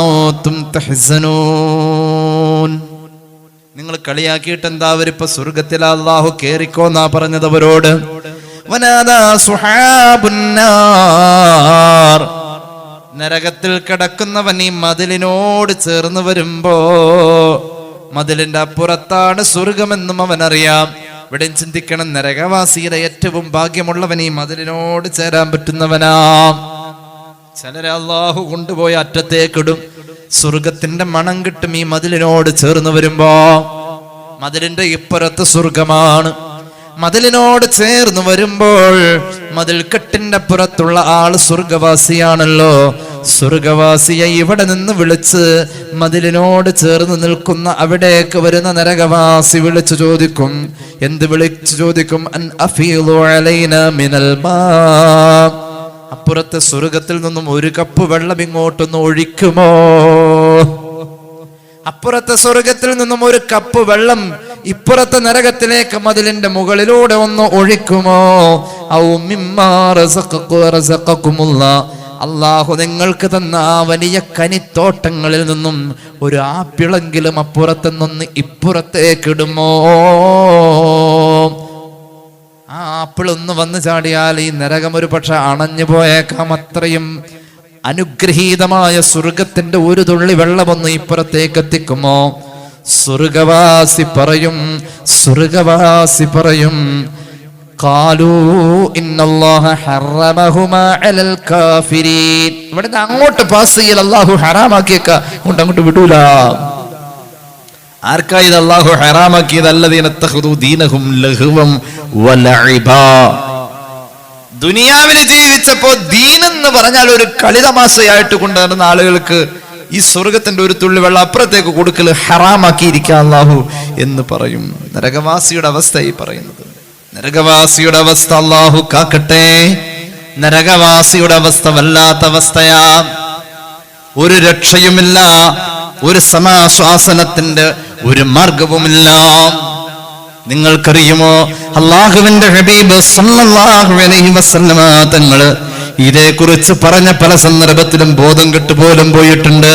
അൻതും തഹ്സനൂൻ. നിങ്ങൾ കളിയാക്കിയിട്ട് എന്താ, അവരിപ്പോ സ്വർഗത്തിൽ അല്ലാഹു കേറിക്കോന്നാ പറഞ്ഞത് അവരോട്. വനാദാ സുഹാബുന്നാർ, നരകത്തിൽ കിടക്കുന്നവൻ ഈ മതിലിനോട് ചേർന്ന് വരുമ്പോ, മതിലിന്റെ അപ്പുറത്താണ് സ്വർഗമെന്നും അവനറിയാം. ഇവിടെ ചിന്തിക്കണം, നരകവാസിയുടെ ഏറ്റവും ഭാഗ്യമുള്ളവൻ ഈ മതിലിനോട് ചേരാൻ പറ്റുന്നവനാ. ചിലരെ അല്ലാഹു കൊണ്ടുപോയി അറ്റത്തേക്കിടും, സ്വർഗത്തിന്റെ മണം കിട്ടും ഈ മതിലിനോട് ചേർന്ന് വരുമ്പോ. മതിലിന്റെ ഇപ്പുറത്ത് സ്വർഗമാണ്. മതിലിനോട് ചേർന്ന് വരുമ്പോൾ മതിൽക്കെട്ടിന്റെ പുറത്തുള്ള ആള് സ്വർഗവാസിയാണല്ലോ. സ്വർഗവാസിയെ ഇവിടെ നിന്ന് വിളിച്ച് മതിലിനോട് ചേർന്ന് നിൽക്കുന്ന അവിടേക്ക് വരുന്ന നരകവാസി വിളിച്ചു ചോദിക്കും. എന്ത് വിളിച്ചു ചോദിക്കും? അൻ അഫീളു അലൈനാ മിനൽ മാ, അപ്പുറത്തെ സ്വർഗത്തിൽ നിന്നും ഒരു കപ്പ് വെള്ളം ഇങ്ങോട്ടൊന്ന് ഒഴിക്കുമോ? അപ്പുറത്തെ സ്വർഗത്തിൽ നിന്നും ഒരു കപ്പ് വെള്ളം ഇപ്പുറത്തെ നരകത്തിലേക്ക് മതിലിന്റെ മുകളിലൂടെ ഒന്ന് ഒഴിക്കുമോ? ഔ മിമ്മാ റസഖകുമുല്ലാഹ്, അള്ളാഹു നിങ്ങൾക്ക് തന്ന ആ വലിയ കനിത്തോട്ടങ്ങളിൽ നിന്നും ഒരു ആപ്പിളെങ്കിലും അപ്പുറത്തു നിന്ന് ഇപ്പുറത്തേക്കിടുമോ? ആ ആപ്പിളൊന്ന് വന്നു ചാടിയാൽ ഈ നരകം ഒരു പക്ഷെ അണഞ്ഞു പോയേക്കാം. അത്രയും അനുഗ്രഹീതമായ സ്വർഗത്തിന്റെ ഒരു തുള്ളി വെള്ളമൊന്ന് ഇപ്പുറത്തേക്ക് എത്തിക്കുമോ? സ്വർഗവാസി പറയും ഖാലൂ ഇന്നല്ലാഹ ഹറമഹുമാ അലൽ കാഫിരീൻ. ഇവിടുന്ന് അങ്ങോട്ട് പാസ് ചെയ്യൽ അല്ലാഹു ഹറാമാക്കിയേക്ക, അങ്ങോട്ട് വിടൂല. ആർക്കാ ഇത് അല്ലാഹു ഹറാമാക്കിയത്? അല്ലദീന തഖദു ദീനഹും ലഹ്വം വലഇബാ. ദുനിയാവിൽ ജീവിച്ചപ്പോ ദീൻ എന്ന് പറഞ്ഞാൽ ഒരു കളിതമാശയായിട്ട് കൊണ്ടുവരുന്ന ആളുകൾക്ക് ഈ സ്വർഗത്തിന്റെ ഒരു തുള്ളി വെള്ളം അപ്പുറത്തേക്ക് കൊടുക്കൽ ഹറാമാക്കിയിരിക്കുക അല്ലാഹു എന്ന് പറയും. നരകവാസിയുടെ അവസ്ഥ ഈ പറയുന്നത്. നരകവാസിയുടെ അവസ്ഥ അല്ലാഹു കാക്കട്ടെ. നരകവാസിയുടെ അവസ്ഥ വല്ലാത്ത അവസ്ഥയാ. ഒരു രക്ഷയുമില്ല, ഒരു സമാശ്വാസനത്തിന്റെ ഒരു മാർഗവുമില്ല. നിങ്ങൾക്കറിയുമോ, അള്ളാഹുവിന്റെ ഹബീബ് സല്ലല്ലാഹു അലൈഹി വസല്ലമ തങ്ങൾ ഇതേക്കുറിച്ച് പറഞ്ഞ പല സന്ദർഭത്തിലും ബോധം കെട്ടുപോലും പോയിട്ടുണ്ട്.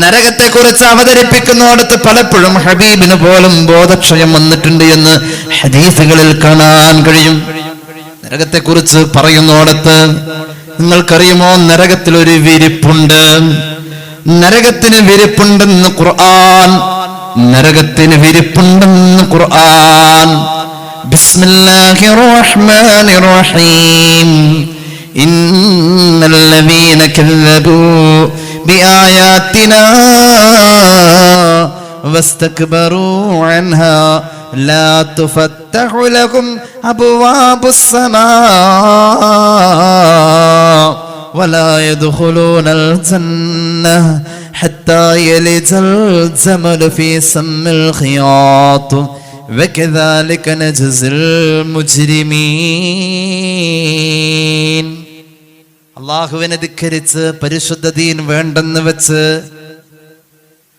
നരകത്തെ കുറിച്ച് അവതരിപ്പിക്കുന്നിടത്ത് പലപ്പോഴും ഹബീബിന് പോലും ബോധക്ഷയം വന്നിട്ടുണ്ട് എന്ന് ഹദീസുകളിൽ കാണാൻ കഴിയും. നരകത്തെ കുറിച്ച് പറയുന്നിടത്ത് നിങ്ങൾക്കറിയുമോ, നരകത്തിൽ ഒരു വിരിപ്പുണ്ട്. നരകത്തിന് വിരിപ്പുണ്ടെന്ന് ഖുർആൻ. നരകത്തിന് വിരിപ്പുണ്ടെന്ന് ഖുർആൻ. ബിസ്മില്ലാഹിർ റഹ്മാനിർ റഹീം. ഇന്നല്ലദീന കല്ലബൂ ബിആയാതിനാ വസ്തക്ബറൂ അൻഹാ ലാ തുഫത്തഹു ലഹും അബ്വാബുസ് സമാ വലാ യദ്ഖുലൂനൽ ജന്നത ഹത്താ യലിജൽ ജമലു ഫീ സമ്മിൽ ഖിയാത്ത് വകദാലിക നജ്സിൽ മുജ്രിമീൻ. അല്ലാഹുവിനെ ധിക്കരിച്ച് പരിശുദ്ധ ദീൻ വേണ്ടെന്ന് വെച്ച്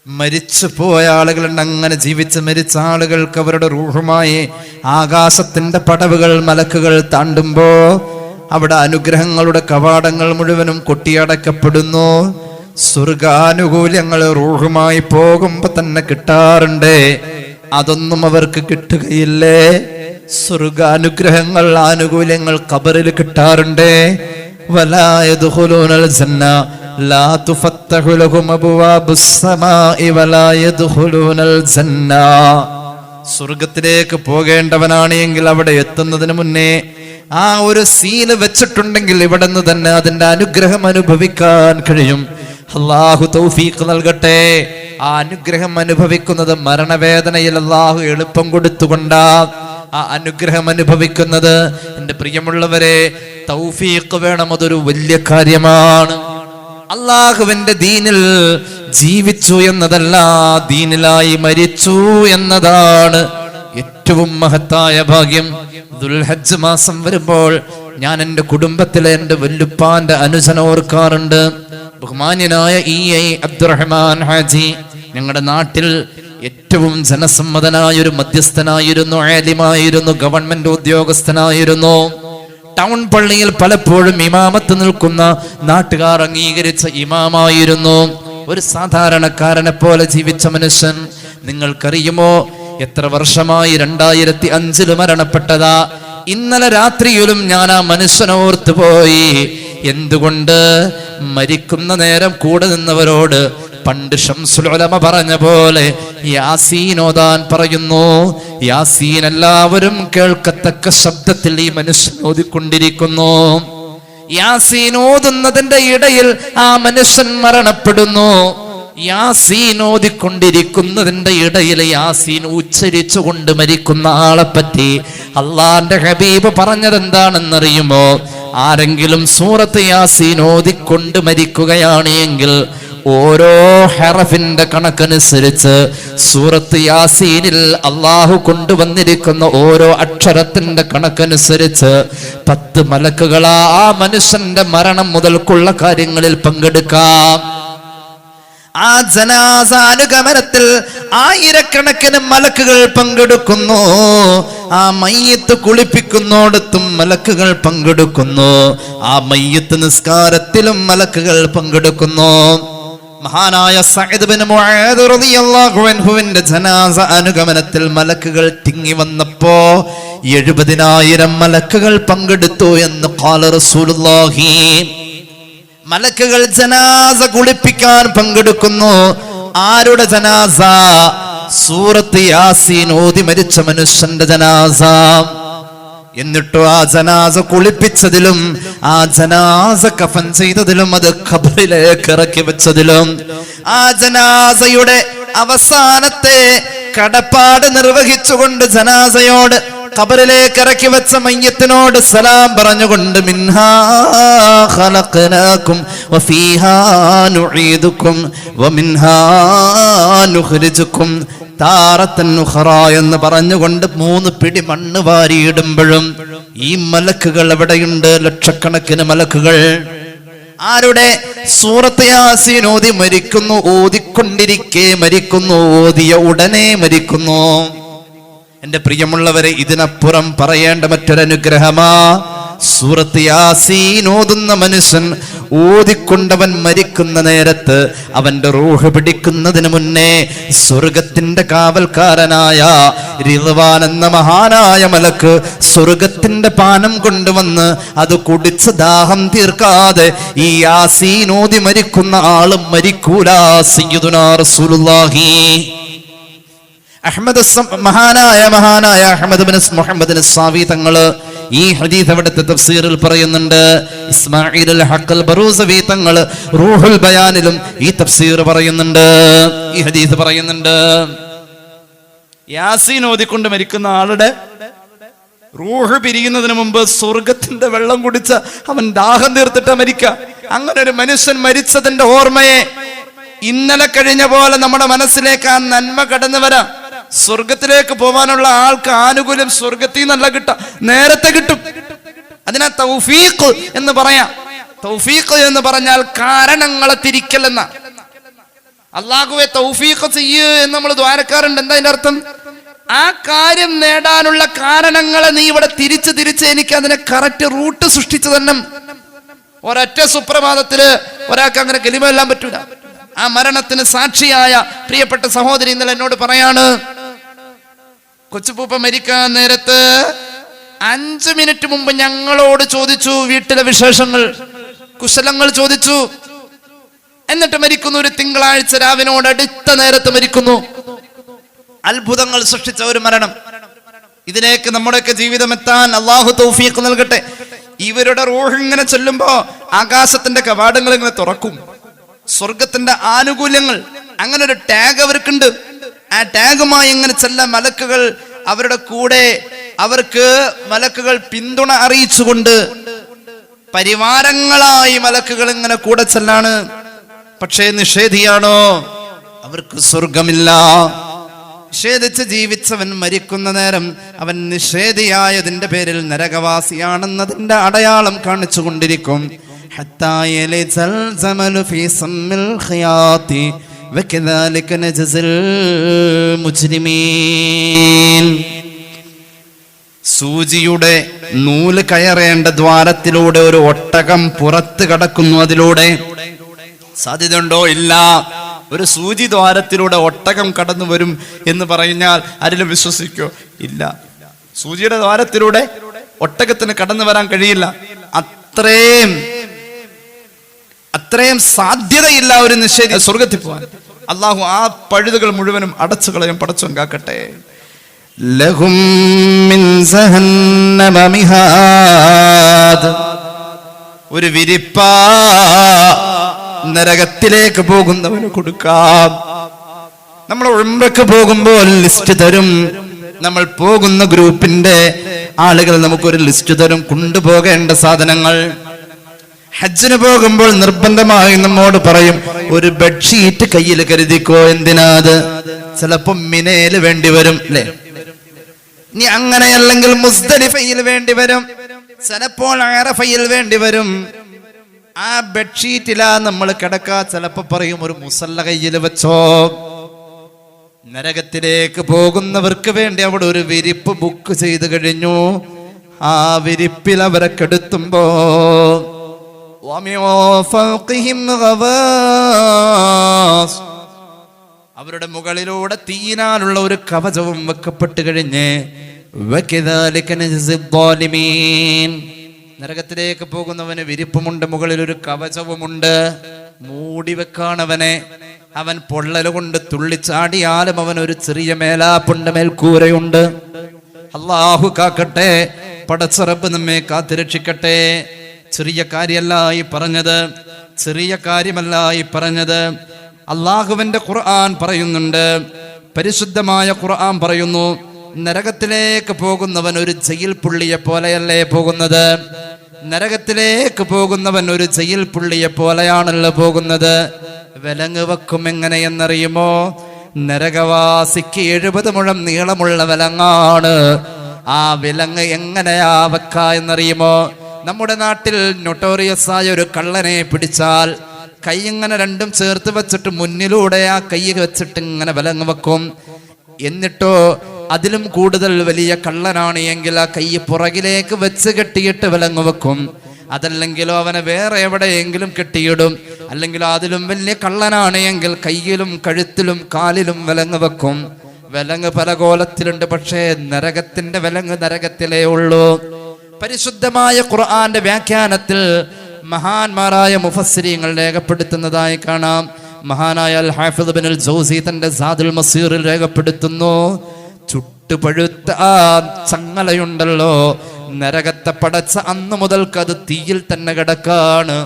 മരിച്ചു പോയ ആളുകളുണ്ട്. അങ്ങനെ ജീവിച്ച് മരിച്ച ആളുകൾക്ക് അവരുടെ റൂഹുമായി ആകാശത്തിന്റെ പടവുകൾ മലക്കുകൾ താണ്ടുമ്പോ അവിടെ അനുഗ്രഹങ്ങളുടെ കവാടങ്ങൾ മുഴുവനും കൊട്ടിയടക്കപ്പെടുന്നു. സ്വർഗാനുകൂല്യങ്ങൾ റൂഹുമായി പോകുമ്പോ തന്നെ കിട്ടാറുണ്ട്. അതൊന്നും അവർക്ക് കിട്ടുകയില്ലേ? സ്വർഗാനുഗ്രഹങ്ങൾ, ആനുകൂല്യങ്ങൾ ഖബറിൽ കിട്ടാറുണ്ട്. വലാ യദ്ഖുലൂനൽ ജന്ന ലാ തുഫത്തഹു ലഹും അബ്വാബുസ് സമാഇ വലാ യദ്ഖുലൂനൽ ജന്ന. സ്വർഗത്തിലേക്ക് പോകേണ്ടവനാണ് എങ്കിൽ അവിടെ എത്തുന്നതിന് മുന്നേ ആ ഒരു സീല് വെച്ചിട്ടുണ്ടെങ്കിൽ ഇവിടെ നിന്ന് തന്നെ അതിന്റെ അനുഗ്രഹം അനുഭവിക്കാൻ കഴിയും. അല്ലാഹു തൗഫീഖ് നൽകട്ടെ. ആ അനുഗ്രഹം അനുഭവിക്കുന്നത് മരണവേദനയിൽ അല്ലാഹു എളുപ്പം കൊടുത്തുകൊണ്ടാ ആ അനുഗ്രഹം അനുഭവിക്കുന്നത്. എന്റെ പ്രിയമുള്ളവരെ, തൗഫീഖ് വേണം, അതൊരു വലിയ കാര്യമാണ്. അല്ലാഹുവിന്റെ ദീനിൽ ജീവിച്ചു എന്നതല്ല, ദീനിലായി മരിച്ചു എന്നതാണ് ഏറ്റവും മഹത്തായ ഭാഗ്യം. ദുൽഹജ്ജ് മാസം വരുമ്പോൾ ഞാൻ എൻ്റെ കുടുംബത്തിലെ എൻ്റെ വല്ലുപ്പാന്റെ അനുജനെ ഓർക്കാറുണ്ട്. ബഹുമാന്യനായ EI അബ്ദുറഹ്മാൻ ഹാജി ഞങ്ങളുടെ നാട്ടിൽ ഏറ്റവും ജനസമ്മതനായ ഒരു മധ്യസ്ഥനായിരുന്നു, ആലിമായിരുന്നു, ഗവൺമെന്റ് ഉദ്യോഗസ്ഥനായിരുന്നു. ടൗൺ പള്ളിയിൽ പലപ്പോഴും ഇമാമത്ത് നിൽക്കുന്ന നാട്ടുകാർ അംഗീകരിച്ച ഇമാമായിരുന്നു. ഒരു സാധാരണക്കാരനെ പോലെ ജീവിച്ച മനുഷ്യൻ. നിങ്ങൾക്കറിയുമോ എത്ര വർഷമായി? 2005 മരണപ്പെട്ടതാ. ഇന്നലെ രാത്രിയിലും ഞാൻ ആ മനുഷ്യനോർത്ത് പോയി. എന്തുകൊണ്ട്? മരിക്കുന്ന നേരം കൂടെ നിന്നവരോട് പണ്ട് ശംസുൽ ഉലമ പറഞ്ഞ പോലെ യാസീൻ ഓതാൻ പറയുന്നു. യാസീൻ എല്ലാവരും കേൾക്കത്തക്ക ശബ്ദത്തിൽ ഈ മനുഷ്യൻ ഓതിക്കൊണ്ടിരിക്കുന്നു. യാസീൻ ഓതുന്നതിന്റെ ഇടയിൽ ആ മനുഷ്യൻ മരണപ്പെടുന്നു. യാസീൻ ഓതിക്കൊണ്ടിരിക്കുന്നതിന്റെ ഇടയിൽ യാസീൻ ഉച്ചരിച്ചുകൊണ്ട് മരിക്കുന്ന ആളെ പറ്റി അള്ളാന്റെ ഹബീബ് പറഞ്ഞത് എന്താണെന്നറിയുമോ? ആരെങ്കിലും സൂറത്ത് യാസീൻ ഓതിക്കൊണ്ട് മരിക്കുകയാണ് എങ്കിൽ ഓരോ ഹറഫിന്റെ കണക്കനുസരിച്ച് സൂറത്ത് യാസീനിൽ അള്ളാഹു കൊണ്ടുവന്നിരിക്കുന്ന ഓരോ അക്ഷരത്തിന്റെ കണക്കനുസരിച്ച് 10 മലക്കുകളാ ആ മനുഷ്യന്റെ മരണം മുതൽക്കുള്ള കാര്യങ്ങളിൽ പങ്കെടുക്കാം. ആ ജനാസ അനുഗമനത്തിൽ ആയിരക്കണക്കിന് മലക്കുകൾ പങ്കെടുക്കുന്നു. ആ മയ്യത്ത് കുളിപ്പിക്കുന്നോടത്തും മലക്കുകൾ പങ്കെടുക്കുന്നു. ആ മയ്യത്ത് നിസ്കാരത്തിലും മലക്കുകൾ പങ്കെടുക്കുന്നു. മഹാനായ സഅദ് ബിൻ മുആദ് റളിയല്ലാഹു അൻഹുവിന്റെ ജനാസ അനുഗമനത്തിൽ മലക്കുകൾ തിങ്ങി വന്നപ്പോ 70,000 മലക്കുകൾ പങ്കെടുത്തു എന്ന് ഖാല റസൂലുള്ളാഹി. മലക്കുകൾ ജനാസ കുളിപ്പിക്കാൻ പങ്കെടുക്കുന്നു. ആരുടെ ജനാസ? സൂറത്ത് യാസീൻ ഓതി മരിച്ച മനുഷ്യന്റെ ജനാസ. എന്നിട്ടോ ആ ജനാസ കുളിപ്പിച്ചതിലും ആ ജനാസ കഫൻ ചെയ്തതിലും അത് ഖബറിലേക്ക് ഇറക്കി വെച്ചതിലും ആ ജനാസയുടെ അവസാനത്തെ കടപ്പാട് നിർവഹിച്ചുകൊണ്ട് ജനാസയോട് ഖബറിലേക്ക് ഇറക്കി വെച്ച മയ്യത്തിനോട് സലാം പറഞ്ഞുകൊണ്ട് മിൻഹാ ഖലഖനാകും വഫീഹാ നുഈദുകും വമിൻഹാ നുഖ്രിജുകും താറത്തൻ ഉഖറാ എന്ന് പറഞ്ഞുകൊണ്ട് 3 പിടി മണ്ണ് വാരിയിടുമ്പോഴും ഈ മലക്കുകൾ എവിടെയുണ്ട്? ലക്ഷക്കണക്കിന് മലക്കുകൾ. ആരുടെ? സൂറത്ത് യാസീൻ ഓതി മരിക്കുന്നു. ഓതിക്കൊണ്ടിരിക്കെ മരിക്കുന്നു. ഓതിയ ഉടനെ മരിക്കുന്നു. എന്റെ പ്രിയമുള്ളവരെ, ഇതിനപ്പുറം പറയേണ്ട മറ്റൊരനുഗ്രഹമാ സൂറത്ത് യാസീൻ ഓതുന്ന മനുഷ്യൻ ഓതിക്കൊണ്ടവൻ മരിക്കുന്ന നേരത്ത് അവന്റെ റൂഹ് പിടിക്കുന്നതിന് മുന്നേ സ്വർഗത്തിന്റെ കാവൽക്കാരനായ റിദ്വാൻ എന്ന മഹാനായ മലക്ക് സ്വർഗത്തിന്റെ പാനം കൊണ്ടുവന്ന് അത് കുടിച്ച് ദാഹം തീർക്കാതെ ഈ യാസീൻ ഓതി മരിക്കുന്ന ആളും മരിക്കൂല. സയ്യിദുനാ റസൂലുള്ളാഹി മഹാനായ അഹ്മദ് ബിൻ മുഹമ്മദ് അസ്സാവി തങ്ങള് ഈ ഹദീസ് അവിടുത്തെ തഫ്സീറിൽ പറയുന്നുണ്ട്. ഇസ്മാഈൽ അൽ ഹഖ് അൽ ബറൂസവി തങ്ങള് റൂഹുൽ ബയാനിലും ഈ തഫ്സീർ പറയുന്നുണ്ട്. ഈ ഹദീസ് പറയുന്നുണ്ട്, യാസീൻ ഓതിക്കൊണ്ട് മരിക്കുന്ന ആളുടെ റൂഹ് പിരിയുന്നതിന് മുമ്പ് സ്വർഗത്തിന്റെ വെള്ളം കുടിച്ച അവൻ ദാഹം തീർത്തിട്ട് മരിക്ക. അങ്ങനെ ഒരു മനുഷ്യൻ മരിച്ചതിന്റെ ഓർമ്മയെ ഇന്നലെ കഴിഞ്ഞ പോലെ നമ്മുടെ മനസ്സിലേക്ക് ആ നന്മ കടന്നു വരാം. സ്വർഗത്തിലേക്ക് പോകാനുള്ള ആൾക്ക് ആനുകൂല്യം സ്വർഗത്തിൽ നിന്നല്ല കിട്ടാം, നേരത്തെ കിട്ടും. അതിനാ തൗഫീഖ് എന്ന് പറയാം. തൗഫീഖ് എന്ന് പറഞ്ഞാൽ കാരണങ്ങളെ തിരിക്കലെന്ന. അല്ലാഹുവേ തൗഫീഖ് ചെയ്യ് എന്ന് നമ്മൾ ദ്വാരക്കാറുണ്ട്. എന്താ അതിന്റെ അർത്ഥം? ആ കാര്യം നേടാനുള്ള കാരണങ്ങളെ നീ ഇവിടെ തിരിച്ച് എനിക്ക് അതിനെ കറക്റ്റ് റൂട്ട് സൃഷ്ടിച്ചു തന്നെ. ഒരൊറ്റ സുപ്രഭാതത്തില് ഒരാൾക്ക് അങ്ങനെ കലിമ എല്ലാം പറ്റൂല. ആ മരണത്തിന് സാക്ഷിയായ പ്രിയപ്പെട്ട സഹോദരി ഇന്നലെ എന്നോട് പറയാണ്, കൊച്ചുപൂപ്പ മരിക്കാൻ നേരത്ത് 5 മിനിറ്റ് മുമ്പ് ഞങ്ങളോട് ചോദിച്ചു വീട്ടിലെ വിശേഷങ്ങൾ, കുശലങ്ങൾ ചോദിച്ചു. എന്നിട്ട് മരിക്കുന്നു. ഒരു തിങ്കളാഴ്ച രാവിനോട് അടുത്ത നേരത്ത് മരിക്കുന്നു. അത്ഭുതങ്ങൾ സൃഷ്ടിച്ച ഒരു മരണം. ഇതിലേക്ക് നമ്മുടെയൊക്കെ ജീവിതം എത്താൻ അള്ളാഹു തൗഫീഖ് നൽകട്ടെ. ഇവരുടെ റൂഹ് ഇങ്ങനെ ചെല്ലുമ്പോ ആകാശത്തിന്റെ കവാടങ്ങൾ ഇങ്ങനെ തുറക്കും. സ്വർഗത്തിന്റെ ആനുകൂല്യങ്ങൾ, അങ്ങനെ ഒരു ടാഗ് അവർക്കുണ്ട്. ആ ടാഗുമായി ഇങ്ങനെ ചെല്ല മലക്കുകൾ അവരുടെ കൂടെ, അവർക്ക് മലക്കുകൾ പിന്തുണ അറിയിച്ചുകൊണ്ട് പരിവാരങ്ങളായി മലക്കുകൾ ഇങ്ങനെ കൂടെ ചെല്ലാണ്. പക്ഷേ നിഷേധിയാണോ? അവർക്ക് സ്വർഗമില്ല. നിഷേധിച്ച് ജീവിച്ചവൻ മരിക്കുന്ന നേരം അവൻ നിഷേധിയായതിന്റെ പേരിൽ നരകവാസിയാണെന്നതിന്റെ അടയാളം കാണിച്ചു കൊണ്ടിരിക്കും. സൂചിയുടെ നൂല് കയറേണ്ട ദ്വാരത്തിലൂടെ ഒരു ഒട്ടകം പുറത്ത് കടക്കുന്നു. അതിലൂടെ സാധ്യതയുണ്ടോ? ഇല്ല. ഒരു സൂചി ദ്വാരത്തിലൂടെ ഒട്ടകം കടന്നു വരും എന്ന് പറഞ്ഞാൽ ആരെങ്കിലും വിശ്വസിക്കോ? ഇല്ല. സൂചിയുടെ ദ്വാരത്തിലൂടെ ഒട്ടകത്തിന് കടന്നു വരാൻ കഴിയില്ല. അത്രയും സാധ്യതയില്ല ഒരു നിഷേധി സ്വർഗത്തിൽ പോവാൻ. അള്ളാഹു ആ പഴുതുകൾ മുഴുവനും അടച്ചു കളയും. പടച്ചോൻ കാക്കട്ടെ. ലഹും മിൻ ജഹന്നമ മിഹാദ്, ഒരു വിരിപ്പ നരകത്തിലേക്ക് പോകുന്നവന് കൊടുക്കാം. നമ്മൾ ഉംറയ്ക്ക് പോകുമ്പോൾ ലിസ്റ്റ് തരും. നമ്മൾ പോകുന്ന ഗ്രൂപ്പിന്റെ ആളുകൾ നമുക്കൊരു ലിസ്റ്റ് തരും, കൊണ്ടുപോകേണ്ട സാധനങ്ങൾ. ഹജ്ജിന് പോകുമ്പോൾ നിർബന്ധമായി നമ്മോട് പറയും, ഒരു ബെഡ്ഷീറ്റ് കയ്യിൽ കരുതിക്കോ. എന്തിനാത്? ചിലപ്പോ മിനയിൽ വേണ്ടി വരും, അല്ലെ? ഇനി അങ്ങനെയല്ലെങ്കിൽ മുസ്ദലിഫയിൽ വേണ്ടി വരും, ചിലപ്പോൾ അറഫയിൽ വേണ്ടി വരും. ആ ബെഡ്ഷീറ്റിലാ നമ്മൾ കിടക്കാ. ചിലപ്പോ പറയും ഒരു മുസല്ല കയ്യിൽ വെച്ചോ. നരകത്തിലേക്ക് പോകുന്നവർക്ക് വേണ്ടി അവിടെ ഒരു വിരിപ്പ് ബുക്ക് ചെയ്ത് കഴിഞ്ഞു. ആ വിരിപ്പിൽ അവരെ കെടുത്തുമ്പോ അവരുടെ മുകളിലൂടെ തീനാലുള്ള ഒരു കവചവും വെക്കപ്പെട്ട് കഴിഞ്ഞ് നരകത്തിലേക്ക് പോകുന്നവന് വിരിപ്പുമുണ്ട്, മുകളിൽ ഒരു കവചവുമുണ്ട്. മൂടി വെക്കാണവനെ. അവൻ പൊള്ളൽ കൊണ്ട് തുള്ളിച്ചാടിയാലും അവൻ ഒരു ചെറിയ മേലാപ്പുണ്ട്, മേൽക്കൂരയുണ്ട്. അല്ലാഹു കാക്കട്ടെ, പടച്ചറബ് നമ്മെ കാത്തുരക്ഷിക്കട്ടെ. ചെറിയ കാര്യമല്ല ഈ പറഞ്ഞത്, ചെറിയ കാര്യമല്ല ഈ പറഞ്ഞത്. അള്ളാഹുവിന്റെ ഖുർആൻ പറയുന്നുണ്ട്, പരിശുദ്ധമായ ഖുർആൻ പറയുന്നു, നരകത്തിലേക്ക് പോകുന്നവൻ ഒരു ജയിൽ പുള്ളിയെ പോലെയല്ലേ പോകുന്നത്. നരകത്തിലേക്ക് പോകുന്നവൻ ഒരു ജയിൽ പുള്ളിയെ പോലെയാണല്ലോ പോകുന്നത്. വിലങ്ങ് വെക്കും എങ്ങനെയെന്നറിയുമോ? നരകവാസിക്ക് 70 മുഴം നീളമുള്ള വിലങ്ങാണ്. ആ വിലങ്ങ് എങ്ങനെയാ വെക്ക എന്നറിയുമോ? നമ്മുടെ നാട്ടിൽ നൊട്ടോറിയസ് ആയ ഒരു കള്ളനെ പിടിച്ചാൽ കൈ ഇങ്ങനെ രണ്ടും ചേർത്ത് വെച്ചിട്ട് മുന്നിലൂടെ ആ കൈ വെച്ചിട്ട് ഇങ്ങനെ വിലങ്ങ് വെക്കും. എന്നിട്ടോ അതിലും കൂടുതൽ വലിയ കള്ളനാണ് എങ്കിൽ ആ കൈ പുറകിലേക്ക് വെച്ച് കെട്ടിയിട്ട് വിലങ്ങ് വെക്കും. അതല്ലെങ്കിലോ അവനെ വേറെ എവിടെയെങ്കിലും കെട്ടിയിടും. അല്ലെങ്കിൽ അതിലും വലിയ കള്ളനാണ് എങ്കിൽ കയ്യിലും കഴുത്തിലും കാലിലും വിലങ്ങ് വെക്കും. വിലങ്ങ് പല കോലത്തിലുണ്ട്, പക്ഷേ നരകത്തിന്റെ വിലങ്ങ് നരകത്തിലേ ഉള്ളൂ. പരിശുദ്ധമായ ഖുർആന്റെ വ്യാഖ്യാനത്തിൽ മഹാന്മാരായ മുഫസ്സിരീങ്ങൾ രേഖപ്പെടുത്തുന്നതായി കാണാം. മഹാനായ അൽ ഹാഫിദ് ഇബ്നുൽ ജൗസി തന്റെ സാദുൽ മസീറിൽ രേഖപ്പെടുത്തുന്നു, ചുട്ടുപഴുത്ത ആ ചങ്ങലയുണ്ടല്ലോ, നരകത്തെ പടച്ച അന്ന് മുതൽക്ക് അത് തീയിൽ തന്നെ കിടക്കാണ്.